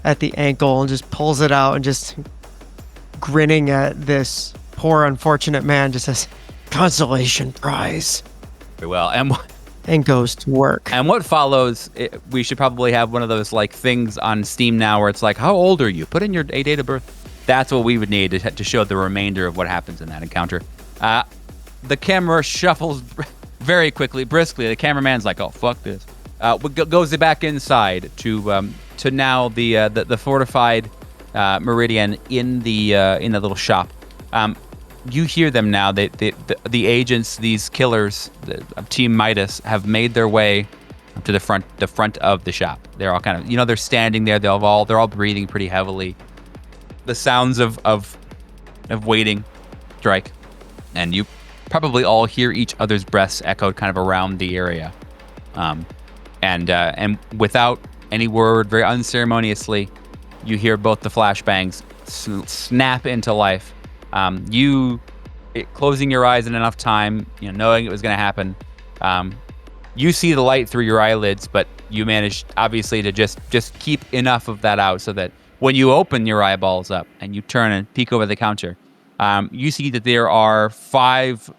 at the ankle and just pulls it out and just grinning at this poor unfortunate man, just says, "Consolation prize." Very well. And goes to work. And what follows, we should probably have one of those like things on Steam now where it's like, how old are you? Put in your date of birth. That's what we would need to show the remainder of what happens in that encounter. The camera shuffles very quickly, briskly. The cameraman's like, "Oh, fuck this." Goes back inside to now the fortified Meridian in the little shop. You hear them now. The agents, these killers of Team Midas, have made their way to the front of the shop. They're all kind of, they're standing there. They're all breathing pretty heavily. The sounds of waiting strike, and you probably all hear each other's breaths echoed kind of around the area. And without any word, very unceremoniously, you hear both the flashbangs snap into life. Closing your eyes in enough time, knowing it was going to happen. You see the light through your eyelids, but you managed obviously to just keep enough of that out so that when you open your eyeballs up and you turn and peek over the counter, you see that there are 5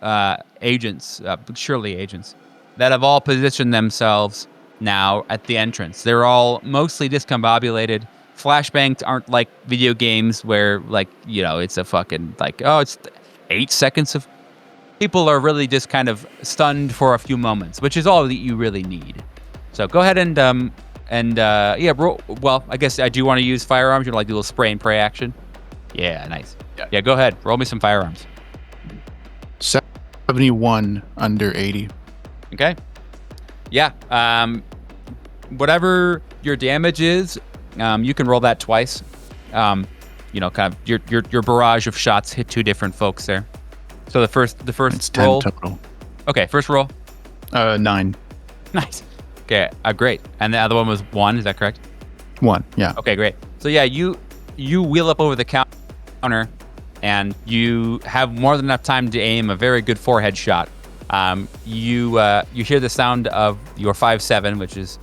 agents, surely agents, that have all positioned themselves now at the entrance. They're all mostly discombobulated. Flashbangs aren't like video games where, like, it's a fucking, like, it's 8 seconds of... People are really just kind of stunned for a few moments, which is all that you really need. So go ahead and well, I guess I do want to use firearms. You want to, like, do a little spray and pray action? Yeah, nice. Yeah, go ahead. Roll me some firearms. 71 under 80. Okay. Yeah. Whatever your damage is, you can roll that twice. Kind of your barrage of shots hit 2 different folks there. So the first It's 10 roll. total. Okay, first roll. 9. Nice. Okay, great. And the other one was 1. Is that correct? 1. Yeah. Okay, great. So yeah, you wheel up over the counter, and you have more than enough time to aim a very good forehead shot. You hear the sound of your 5.7, which is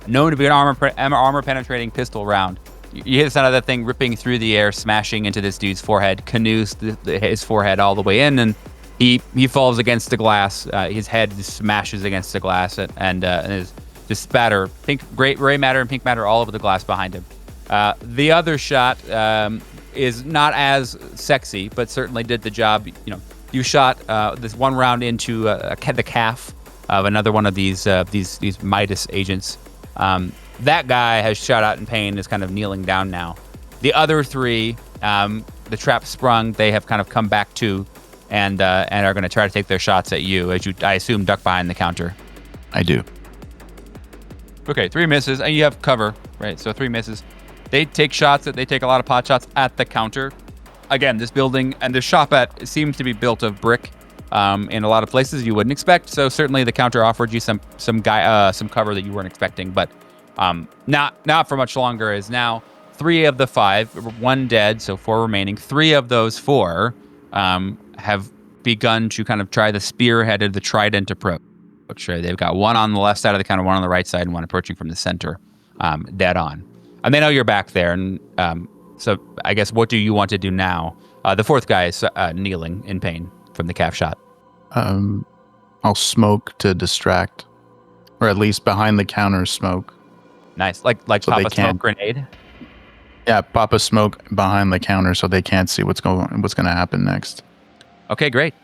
known to be an armor-penetrating pistol round. You hear the sound of that thing ripping through the air, smashing into this dude's forehead, canoes his forehead all the way in, and he falls against the glass. His head just smashes against the glass, and is just spatter, gray matter and pink matter all over the glass behind him. The other shot is not as sexy, but certainly did the job. You shot this one round into the calf of another one of these Midas agents. That guy has shot out in pain, is kind of kneeling down now. The other 3, the trap sprung. They have kind of come back to, and are going to try to take their shots at you as you, I assume, duck behind the counter. I do. Okay, 3 misses, and you have cover, right? So 3 misses. They take a lot of pot shots at the counter. Again, this building and the shop seems to be built of brick. In a lot of places you wouldn't expect. So certainly the counter offered you some cover that you weren't expecting, but not for much longer. As now 3 of the 5, 1 dead, so 4 remaining. 3 of those 4 have begun to kind of try the spearheaded, the trident approach. They've got 1 on the left side of the counter, 1 on the right side, and 1 approaching from the center, dead on. And they know you're back there, and so I guess what do you want to do now? The 4th guy is kneeling in pain from the calf shot. I'll smoke to distract, or at least behind the counter smoke. Nice, like So pop they a smoke can't- grenade. Yeah, pop a smoke behind the counter so they can't see what's going to happen next. Okay, great.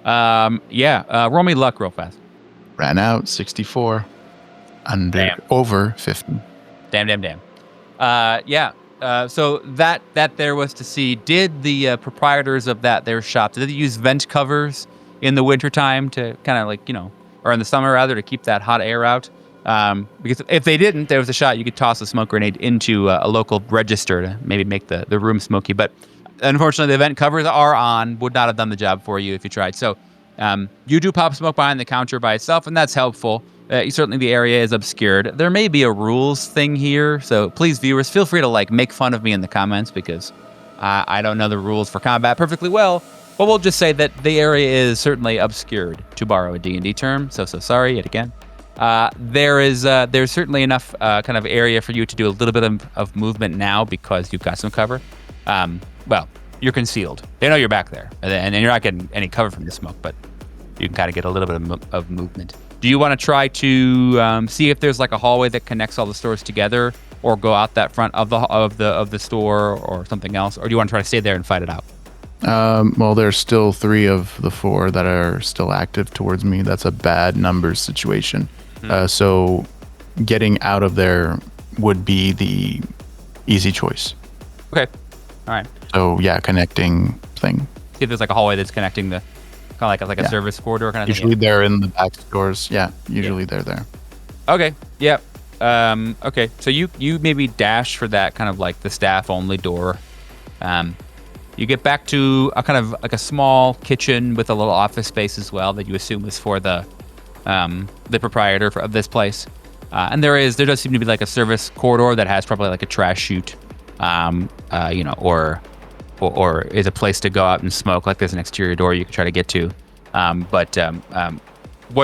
Roll me luck real fast. Ran out 64 under Damn. over 50. Damn. Yeah, So that there was to see. Did the proprietors of their shop, did they use vent covers in the wintertime to kind of like, or in the summer rather, to keep that hot air out? Because if they didn't, there was a shot you could toss a smoke grenade into a local register to maybe make the room smoky. But unfortunately, the vent covers are on. Would not have done the job for you if you tried. So you do pop smoke behind the counter by itself, and that's helpful. Certainly the area is obscured. There may be a rules thing here, so please, viewers, feel free to make fun of me in the comments, because I don't know the rules for combat perfectly well. But we'll just say that the area is certainly obscured, to borrow a D&D term. So sorry yet again. There's certainly enough kind of area for you to do a little bit of movement now because you've got some cover. Well, you're concealed. They know you're back there, and you're not getting any cover from the smoke, but you can kind of get a little bit of movement. Do you want to try to see if there's like a hallway that connects all the stores together, or go out that front of the store, or something else, or do you want to try to stay there and fight it out? Well, there's still 3 of the 4 that are still active towards me. That's a bad numbers situation. So getting out of there would be the easy choice. Okay. All right. So yeah, connecting thing. See if there's like a hallway that's connecting the kind of like a service corridor kind of Usually thing. they're in the back stores. Yeah, usually they're there. Okay. Yep. Okay. So you maybe dash for that kind of like the staff only door. You get back to a kind of like a small kitchen with a little office space as well that you assume is for the proprietor of this place. And there does seem to be like a service corridor that has probably like a trash chute, or is a place to go out and smoke. Like there's an exterior door you can try to get to. What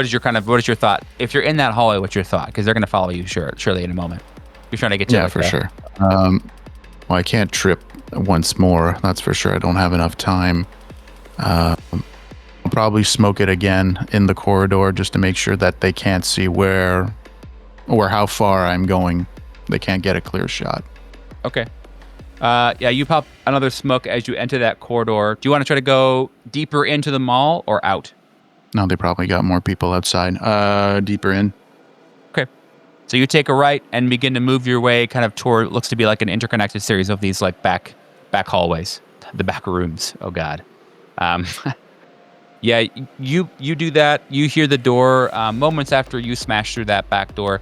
is your thought? If you're in that hallway, what's your thought? Because they're going to follow you surely in a moment. You're trying to get to for sure. Well, I can't trip once more. That's for sure. I don't have enough time. I'll probably smoke it again in the corridor just to make sure that they can't see where or how far I'm going. They can't get a clear shot. Okay. You pop another smoke as you enter that corridor. Do you want to try to go deeper into the mall or out? No, they probably got more people outside. Deeper in. Okay. So you take a right and begin to move your way kind of toward what looks to be like an interconnected series of these like back hallways, the back rooms. Oh God. Yeah, you do that. You hear the door. Moments after you smash through that back door,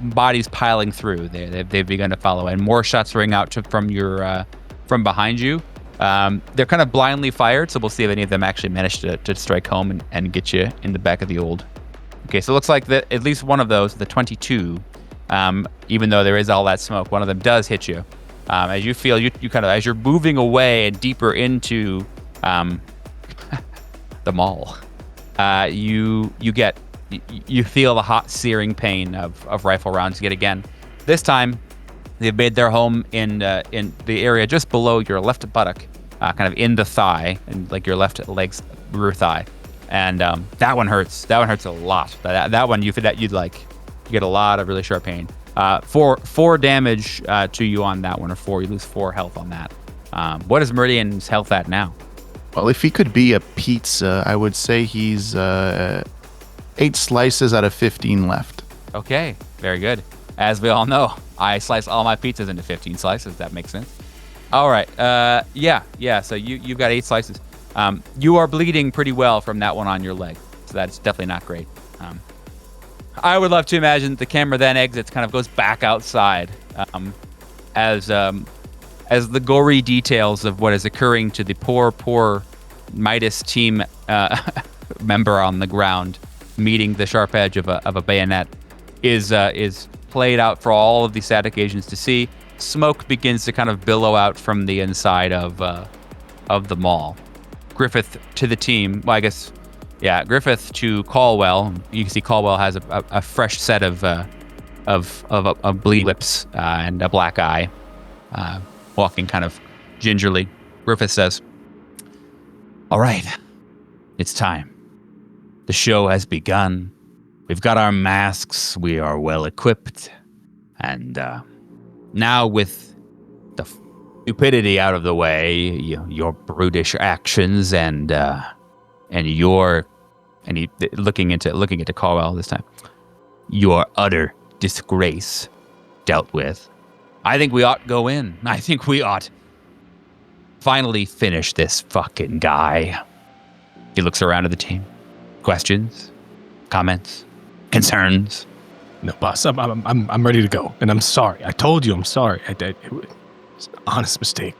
bodies piling through. They've begun to follow, and more shots ring out from behind you. They're kind of blindly fired, so we'll see if any of them actually manage to strike home and get you in the back of the old. Okay, so it looks like that at least one of those, the 22, even though there is all that smoke, one of them does hit you. As you feel, you kind of, as you're moving away and deeper into the mall, you feel the hot searing pain of rifle rounds yet again. This time, they've made their home in the area just below your left buttock, kind of in the thigh, and like your left leg's rear thigh, and that one hurts. That one hurts a lot. That one you get a lot of really sharp pain. 4 damage to you on that one, or 4. You lose 4 health on that. What is Meridian's health at now? Well, if he could be a pizza, I would say he's 8 slices out of 15 left. Okay, very good. As we all know, I slice all my pizzas into 15 slices. That makes sense. All right. Yeah. So you've got 8 slices. You are bleeding pretty well from that one on your leg. So that's definitely not great. I would love to imagine the camera then exits, kind of goes back outside, as the gory details of what is occurring to the poor Midas team member on the ground, meeting the sharp edge of a bayonet, is played out for all of the static agents to see. Smoke begins to kind of billow out from the inside of the mall. Griffith to the team. Well, I guess, yeah. Griffith to Caldwell. You can see Caldwell has a fresh set of bleed lips and a black eye, walking kind of gingerly. Griffith says, "All right, it's time. The show has begun. We've got our masks. We are well equipped. And now with the stupidity out of the way, your brutish actions and he looking into Caldwell this time, your utter disgrace dealt with. I think we ought go in. I think we ought finally finish this fucking guy. He looks around at the team. Questions? Comments? Concerns? No, boss, I'm ready to go, and I'm sorry. I told you I'm sorry. It was an honest mistake.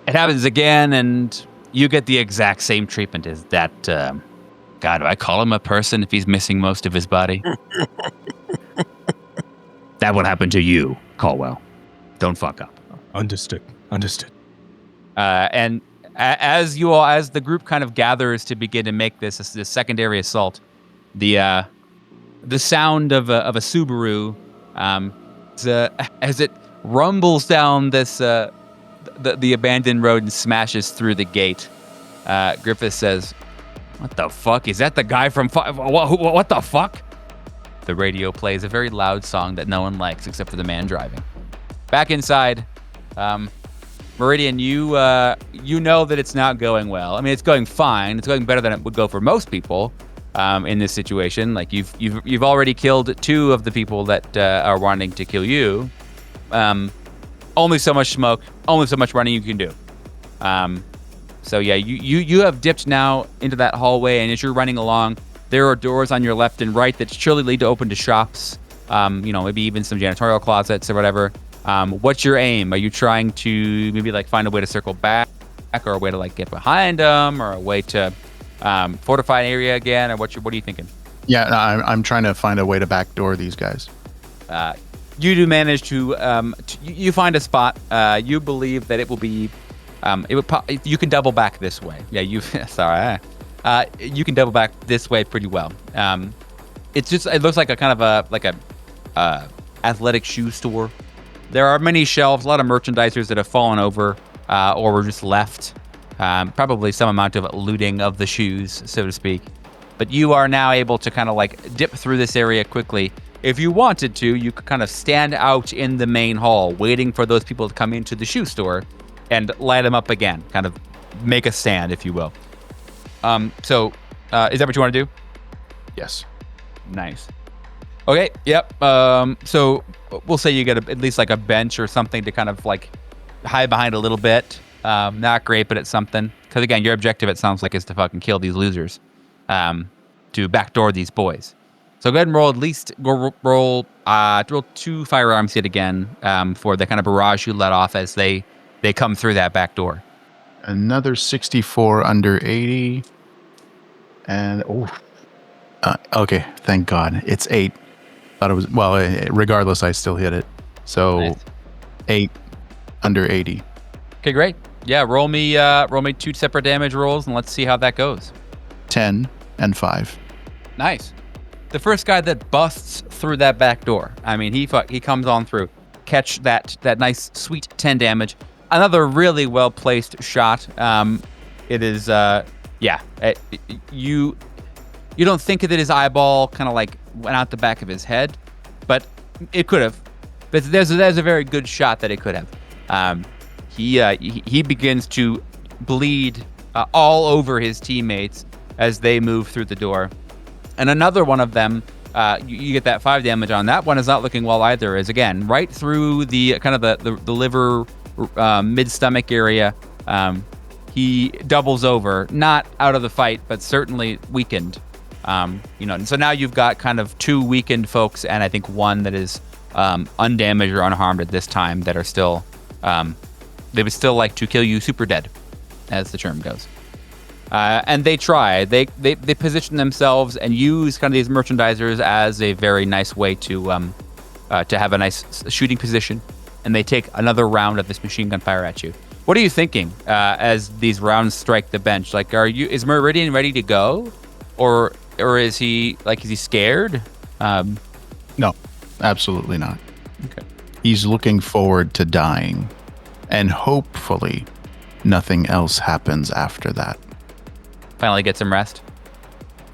It happens again, and you get the exact same treatment as that, God, do I call him a person if he's missing most of his body? That will happen to you, Caldwell. Don't fuck up. Understood. And as the group kind of gathers to begin to make this secondary assault, the sound of a Subaru, as it rumbles down this the abandoned road and smashes through the gate, Griffith says, "What the fuck? Is that the guy from what the fuck?" The radio plays a very loud song that no one likes except for the man driving. Back inside, Meridian, you know that it's not going well. I mean, it's going fine. It's going better than it would go for most people in this situation. Like you've already killed 2 of the people that are wanting to kill you. Only so much smoke, only so much running you can do. So yeah, you have dipped now into that hallway, and as you're running along, there are doors on your left and right that surely lead to open to shops. Maybe even some janitorial closets or whatever. What's your aim? Are you trying to maybe like find a way to circle back, or a way to like get behind them, or a way to fortify an area again, or what are you thinking? Yeah, I'm trying to find a way to backdoor these guys. You do manage to you find a spot. You believe that it will be you can double back this way. Yeah, sorry. You can double back this way pretty well. It looks like a kind of athletic shoe store. There are many shelves, a lot of merchandisers that have fallen over or were just left. Probably some amount of looting of the shoes, so to speak. But you are now able to kind of like dip through this area quickly. If you wanted to, you could kind of stand out in the main hall, waiting for those people to come into the shoe store and light them up again, kind of make a stand, if you will. So is that what you want to do? Yes. Nice. Okay, yep. So we'll say you get at least like a bench or something to kind of like hide behind a little bit. Not great, but it's something. Because again, your objective, it sounds like, is to fucking kill these losers. To backdoor these boys. So go ahead and roll 2 firearms yet again for the kind of barrage you let off as they come through that back door. Another 64 under 80. And, okay, thank God. It's 8. Thought it was, regardless, I still hit it. So, nice. 8 under 80. Okay, great. Yeah, roll me 2 separate damage rolls, and let's see how that goes. 10 and 5. Nice. The first guy that busts through that back door, I mean, he comes on through. Catch that nice, sweet 10 damage. Another really well-placed shot. It is, you don't think that his eyeball kind of like went out the back of his head, but it could have. But there's a very good shot that it could have. He begins to bleed all over his teammates as they move through the door. And another one of them, you get that 5 damage on. That one is not looking well either. Is again right through the kind of the liver, mid-stomach area. He doubles over, not out of the fight, but certainly weakened. And so now you've got kind of 2 weakened folks, and I think 1 that is undamaged or unharmed at this time, that are still, they would still like to kill you super dead, as the term goes. And they try. They position themselves and use kind of these merchandisers as a very nice way to have a nice shooting position. And they take another round of this machine gun fire at you. What are you thinking as these rounds strike the bench? Like, is Meridian ready to go, or is he scared? No, absolutely not. Okay. He's looking forward to dying, and hopefully nothing else happens after that. Finally get some rest.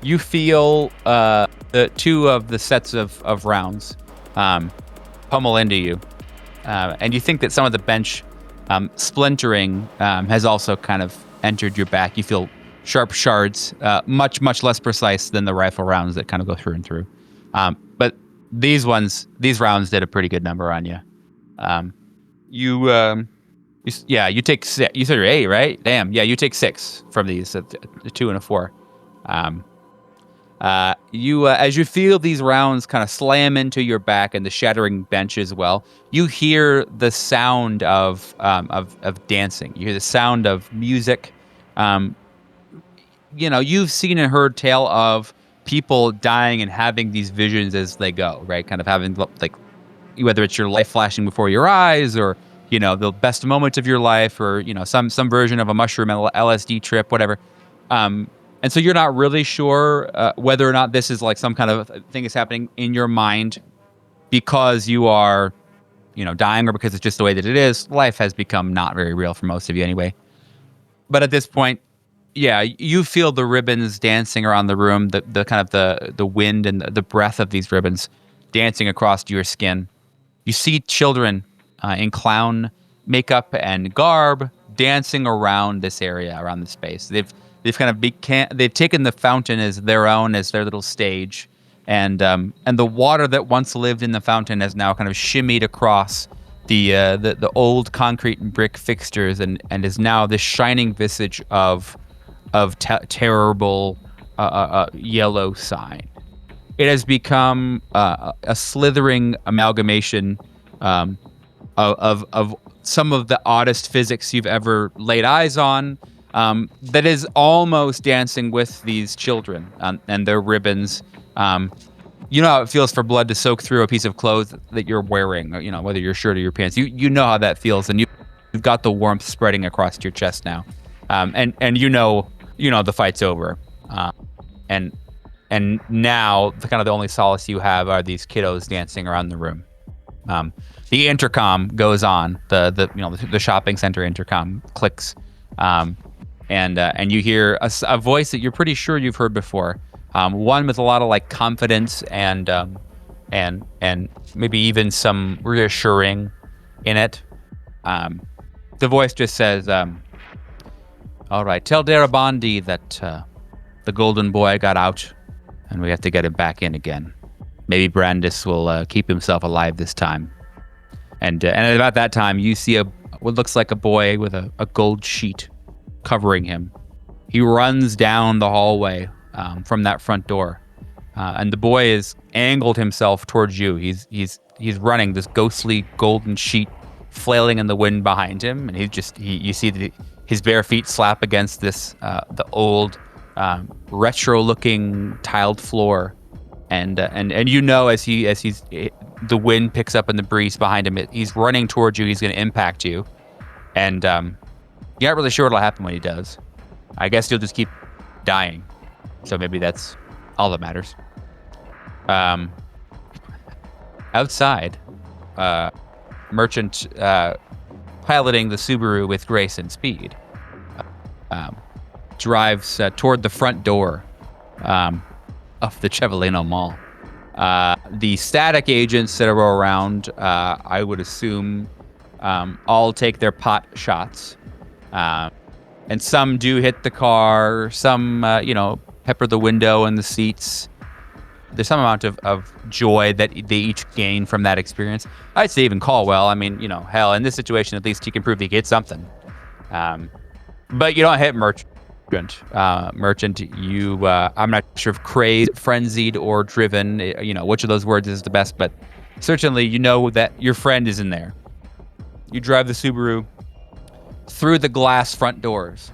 You feel the 2 of the sets of rounds pummel into you. And you think that some of the bench splintering has also kind of entered your back. You feel sharp shards, much, much less precise than the rifle rounds that kind of go through and through. But these rounds did a pretty good number on you. You take 6. You said you're 8, right? Damn. Yeah, you take 6 from these, a 2 and a 4. As you feel these rounds kind of slam into your back and the shattering bench as well, you hear the sound of dancing. You hear the sound of music. You've seen and heard tale of people dying and having these visions as they go, right? Kind of having like, whether it's your life flashing before your eyes or, the best moments of your life or, some version of a mushroom LSD trip, whatever. And so you're not really sure whether or not this is like some kind of thing is happening in your mind because you are, dying or because it's just the way that it is. Life has become not very real for most of you anyway. But at this point, yeah, you feel the ribbons dancing around the room, the kind of the wind and the breath of these ribbons dancing across your skin. You see children in clown makeup and garb dancing around this area, around the space. They've kind of they've taken the fountain as their own, as their little stage, and the water that once lived in the fountain has now kind of shimmied across the old concrete and brick fixtures and is now this shining visage of terrible yellow sign. It has become a slithering amalgamation of some of the oddest physics you've ever laid eyes on. That is almost dancing with these children and their ribbons. You know how it feels for blood to soak through a piece of clothes that you're wearing, whether your shirt or your pants. You know how that feels, and you've got the warmth spreading across your chest now. And the fight's over. And now the only solace you have are these kiddos dancing around the room. The intercom goes on. The shopping center intercom clicks. And you hear a voice that you're pretty sure you've heard before. One with a lot of like confidence and maybe even some reassuring in it. The voice just says, "All right, tell Darabandi that the golden boy got out, and we have to get him back in again. Maybe Brandis will keep himself alive this time." And at about that time, you see what looks like a boy with a gold sheet covering him. He runs down the hallway from that front door, and the boy has angled himself towards you. He's running, this ghostly golden sheet flailing in the wind behind him, and you see his bare feet slap against this the old retro-looking tiled floor, and as the wind picks up in the breeze behind him, he's running towards you. He's going to impact you, and you're not really sure what'll happen when he does. I guess you'll just keep dying. So maybe that's all that matters. Outside, Merchant, piloting the Subaru with grace and speed, drives toward the front door of the Chevelino Mall. The static agents that are around, I would assume, all take their pot shots. And some do hit the car, some, pepper the window and the seats. There's some amount of joy that they each gain from that experience. I'd say even Caldwell. I mean, hell, in this situation, at least he can prove he hit something. But you don't hit Merchant. Merchant, I'm not sure if crazed, frenzied, or driven, which of those words is the best, but certainly you know that your friend is in there. You drive the Subaru through the glass front doors.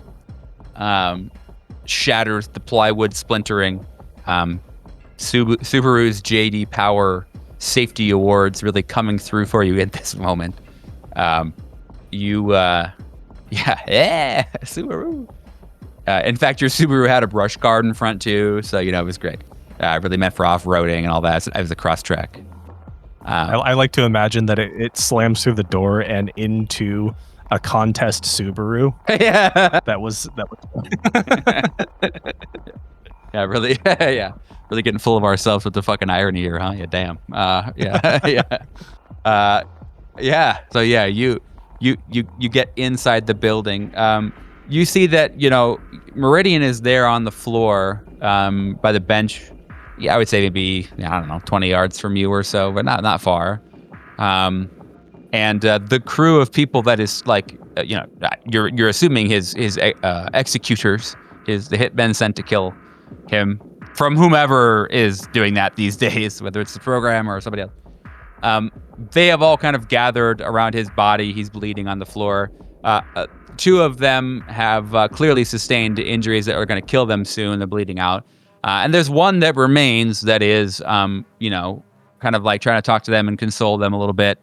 Shatters the plywood splintering. Subaru's JD Power safety awards really coming through for you at this moment. Subaru. In fact, your Subaru had a brush guard in front too, so it was great. Really meant for off-roading and all that. It was a cross track. I like to imagine that it slams through the door and into a contest Subaru. Yeah. That was. Yeah, really. Yeah, really getting full of ourselves with the fucking irony here, huh? Yeah, damn. Yeah. So yeah, you get inside the building. You see that Meridian is there on the floor by the bench. Yeah, I would say maybe 20 yards from you or so, but not far. and the crew of people that is you're assuming his executors, the hitmen sent to kill him, from whomever is doing that these days, whether it's the program or somebody else. They have all kind of gathered around his body. He's bleeding on the floor. Two of them have clearly sustained injuries that are going to kill them soon. They're bleeding out. And there's one that remains that is, kind of like trying to talk to them and console them a little bit.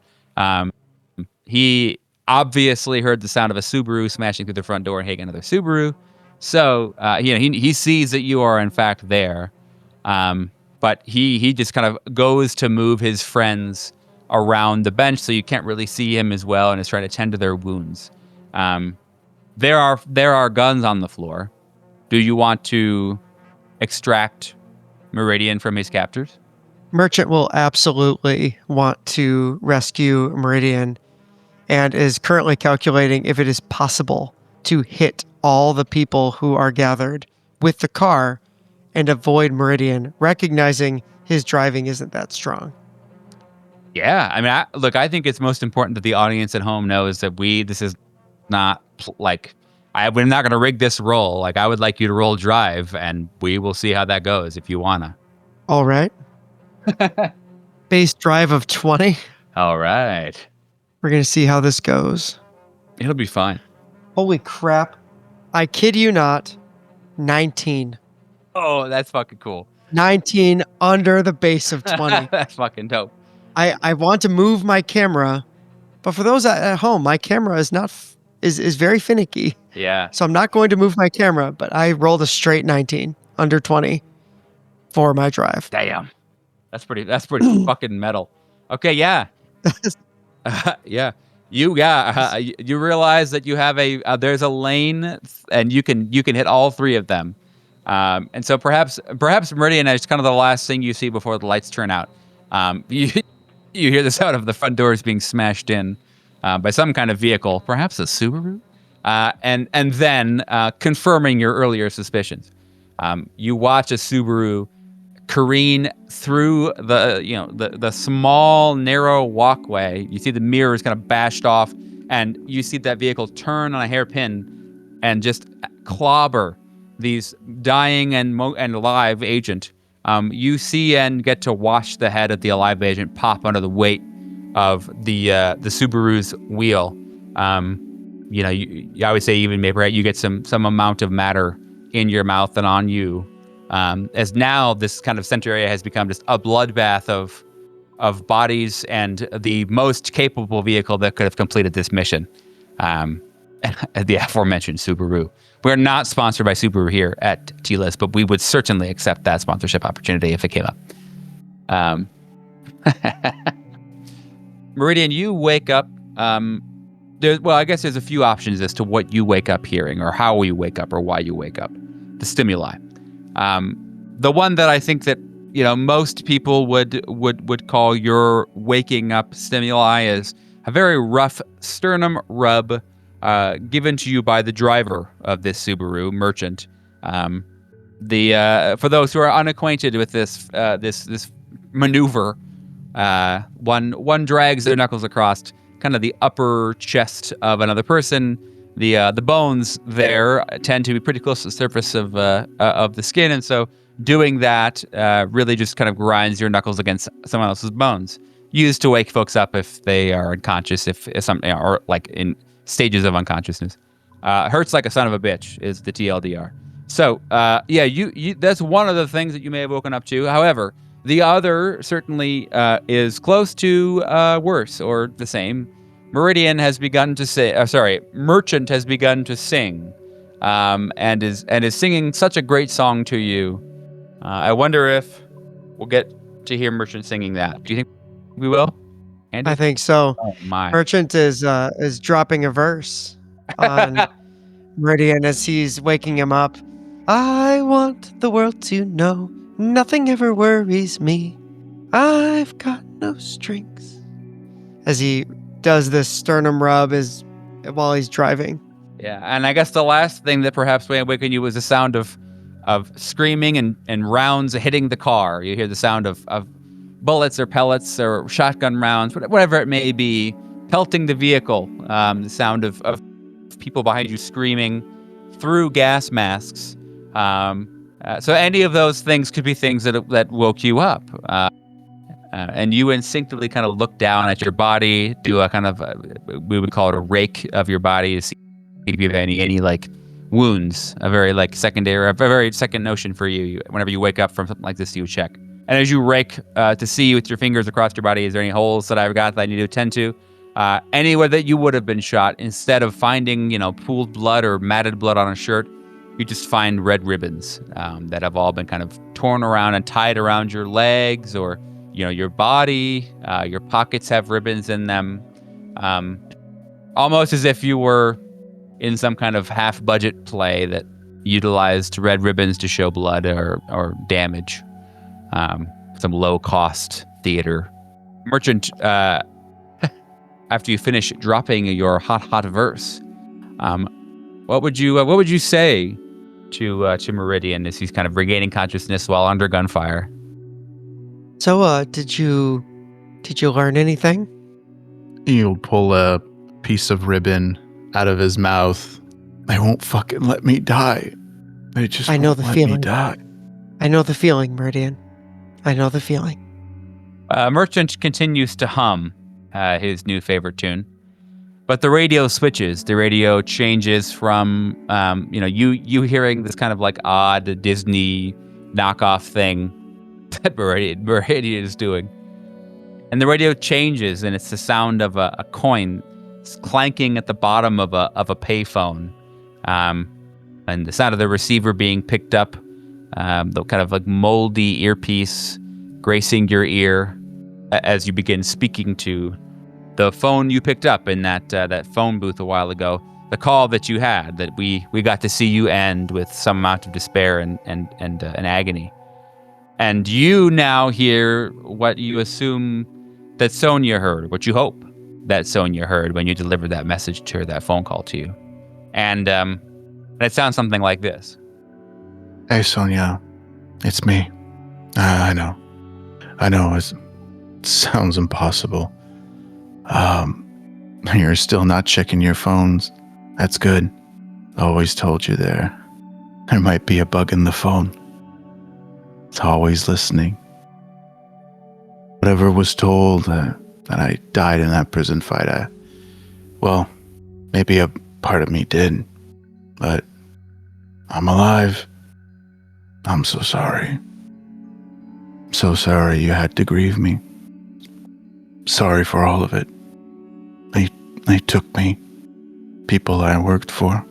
He obviously heard the sound of a Subaru smashing through the front door and hitting another Subaru. So, he sees that you are in fact there. But he just kind of goes to move his friends around the bench so you can't really see him as well, and is trying to tend to their wounds. There are guns on the floor. Do you want to extract Meridian from his captors? Merchant will absolutely want to rescue Meridian and is currently calculating if it is possible to hit all the people who are gathered with the car and avoid Meridian, recognizing his driving isn't that strong. Yeah, I mean, I think it's most important that the audience at home knows that this is not we're not going to rig this roll. Like, I would like you to roll drive, and we will see how that goes if you wanna. All right. Base drive of 20. All right. We're going to see how this goes. It'll be fine. Holy crap. I kid you not. 19. Oh, that's fucking cool. 19 under the base of 20. That's fucking dope. I want to move my camera, but for those at home, my camera is very finicky. Yeah. So I'm not going to move my camera, but I rolled a straight 19 under 20 for my drive. Damn. That's pretty fucking metal. Okay, yeah. Yeah. You realize that you have there's a lane, and you can hit all three of them. And so perhaps Meridian is kind of the last thing you see before the lights turn out. You hear the sound of the front doors being smashed in by some kind of vehicle, perhaps a Subaru, and then confirming your earlier suspicions. You watch a Subaru careen through the small narrow walkway. You see the mirrors kind of bashed off, and you see that vehicle turn on a hairpin and just clobber these dying and alive agent. You see and get to watch the head of the alive agent pop under the weight of the Subaru's wheel. I would say even maybe you get some amount of matter in your mouth and on you. As now this kind of center area has become just a bloodbath of bodies and the most capable vehicle that could have completed this mission. The aforementioned Subaru. We're not sponsored by Subaru here at T-List, but we would certainly accept that sponsorship opportunity if it came up. Meridian, you wake up. I guess there's a few options as to what you wake up hearing, or how you wake up, or why you wake up. The stimuli. The one that I think that most people would call your waking up stimuli is a very rough sternum rub given to you by the driver of this Subaru, Merchant. For those who are unacquainted with this maneuver, one drags their knuckles across kind of the upper chest of another person. The bones there tend to be pretty close to the surface of the skin, and so doing that really just kind of grinds your knuckles against someone else's bones. Used to wake folks up if they are unconscious, if something, or like in stages of unconsciousness. Hurts like a son of a bitch is the TLDR. So you that's one of the things that you may have woken up to. However, the other certainly is close to worse or the same. Meridian has begun to say, Merchant has begun to sing, and is singing such a great song to you. I wonder if we'll get to hear Merchant singing that. Do you think we will, Andy? I think so. Oh my! Merchant is dropping a verse on Meridian as he's waking him up. I want the world to know nothing ever worries me. I've got no strings. As he does this sternum rub while he's driving. Yeah, and I guess the last thing that perhaps may awaken you was the sound of screaming and rounds hitting the car. You hear the sound of bullets or pellets or shotgun rounds, whatever it may be, pelting the vehicle, the sound of people behind you screaming through gas masks. So any of those things could be things that woke you up. And you instinctively kind of look down at your body, do a kind of, we would call it a rake of your body to see if you have any like wounds, a very like secondary, a very second notion for you. Whenever you wake up from something like this, you check. And as you rake to see with your fingers across your body, is there any holes that I've got that I need to attend to? Anywhere that you would have been shot, instead of finding, pooled blood or matted blood on a shirt, you just find red ribbons that have all been kind of torn around and tied around your legs or, your body. Your pockets have ribbons in them. Almost as if you were in some kind of half-budget play that utilized red ribbons to show blood or damage. Some low-cost theater. Merchant, after you finish dropping your hot verse, what would you say to Meridian as he's kind of regaining consciousness while under gunfire? So, did you learn anything? He'll pull a piece of ribbon out of his mouth. They won't fucking let me die. They just I know won't the let feeling. me die. I know the feeling, Meridian. I know the feeling. Merchant continues to hum his new favorite tune, but the radio switches. The radio changes from you hearing this kind of like odd Disney knockoff thing that Meridian is doing, and the radio changes, and it's the sound of a coin clanking at the bottom of a payphone, and the sound of the receiver being picked up, the kind of like moldy earpiece gracing your ear as you begin speaking to the phone you picked up in that phone booth a while ago. The call that you had that we got to see you end with some amount of despair and agony. And you now hear what you assume that Sonia heard, what you hope that Sonia heard when you delivered that message to her, that phone call to you. And it sounds something like this. Hey, Sonia. It's me. I know. It sounds impossible. You're still not checking your phones. That's good. Always told you there might be a bug in the phone. It's always listening. Whatever was told that I died in that prison fight, maybe a part of me did, but I'm alive. I'm so sorry. So sorry you had to grieve me. Sorry for all of it. They took me. People I worked for.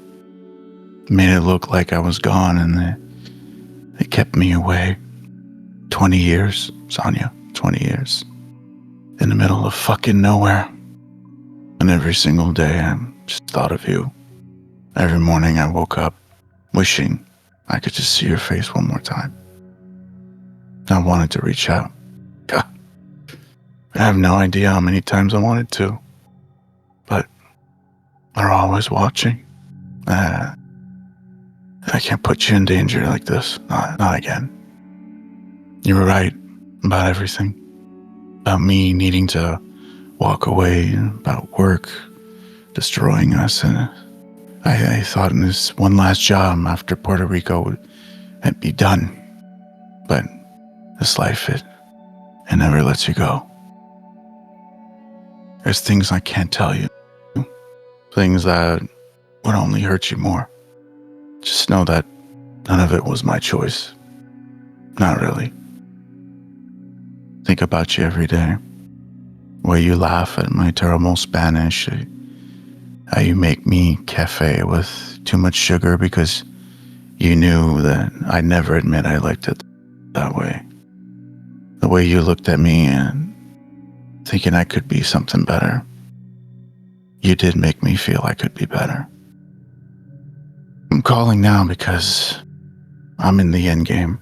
Made it look like I was gone, and they kept me away. 20 years, Sonia. 20 years. In the middle of fucking nowhere. And every single day I just thought of you. Every morning I woke up wishing I could just see your face one more time. I wanted to reach out. God, I have no idea how many times I wanted to. But they're always watching. I can't put you in danger like this. Not again. You were right about everything. About me needing to walk away, about work destroying us. And I thought in this one last job after Puerto Rico it'd be done. But this life, it never lets you go. There's things I can't tell you. Things that would only hurt you more. Just know that none of it was my choice. Not really. Think about you every day. Where you laugh at my terrible Spanish. How you make me cafe with too much sugar because you knew that I'd never admit I liked it that way. The way you looked at me and thinking I could be something better. You did make me feel I could be better. I'm calling now because I'm in the end game.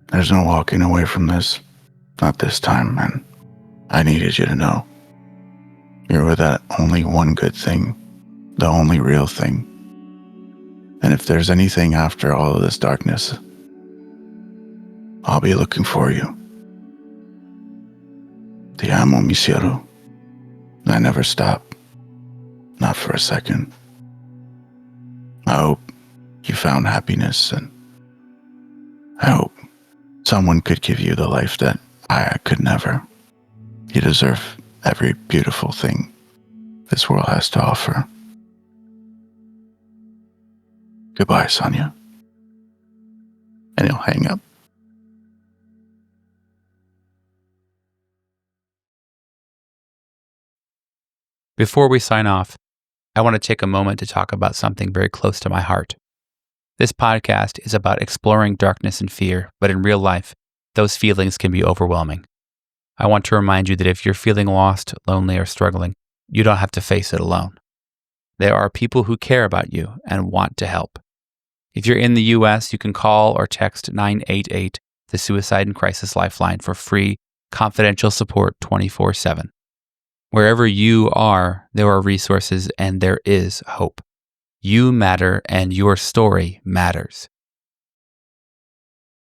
There's no walking away from this. Not this time, man. I needed you to know. You were that only one good thing. The only real thing. And if there's anything after all of this darkness, I'll be looking for you. Te amo, mi cielo. I never stop. Not for a second. I hope you found happiness, and I hope someone could give you the life that I could never. You deserve every beautiful thing this world has to offer. Goodbye, Sonia. And he'll hang up. Before we sign off, I want to take a moment to talk about something very close to my heart. This podcast is about exploring darkness and fear, but in real life, those feelings can be overwhelming. I want to remind you that if you're feeling lost, lonely, or struggling, you don't have to face it alone. There are people who care about you and want to help. If you're in the US, you can call or text 988, the Suicide and Crisis Lifeline, for free, confidential support 24/7. Wherever you are, there are resources and there is hope. You matter and your story matters.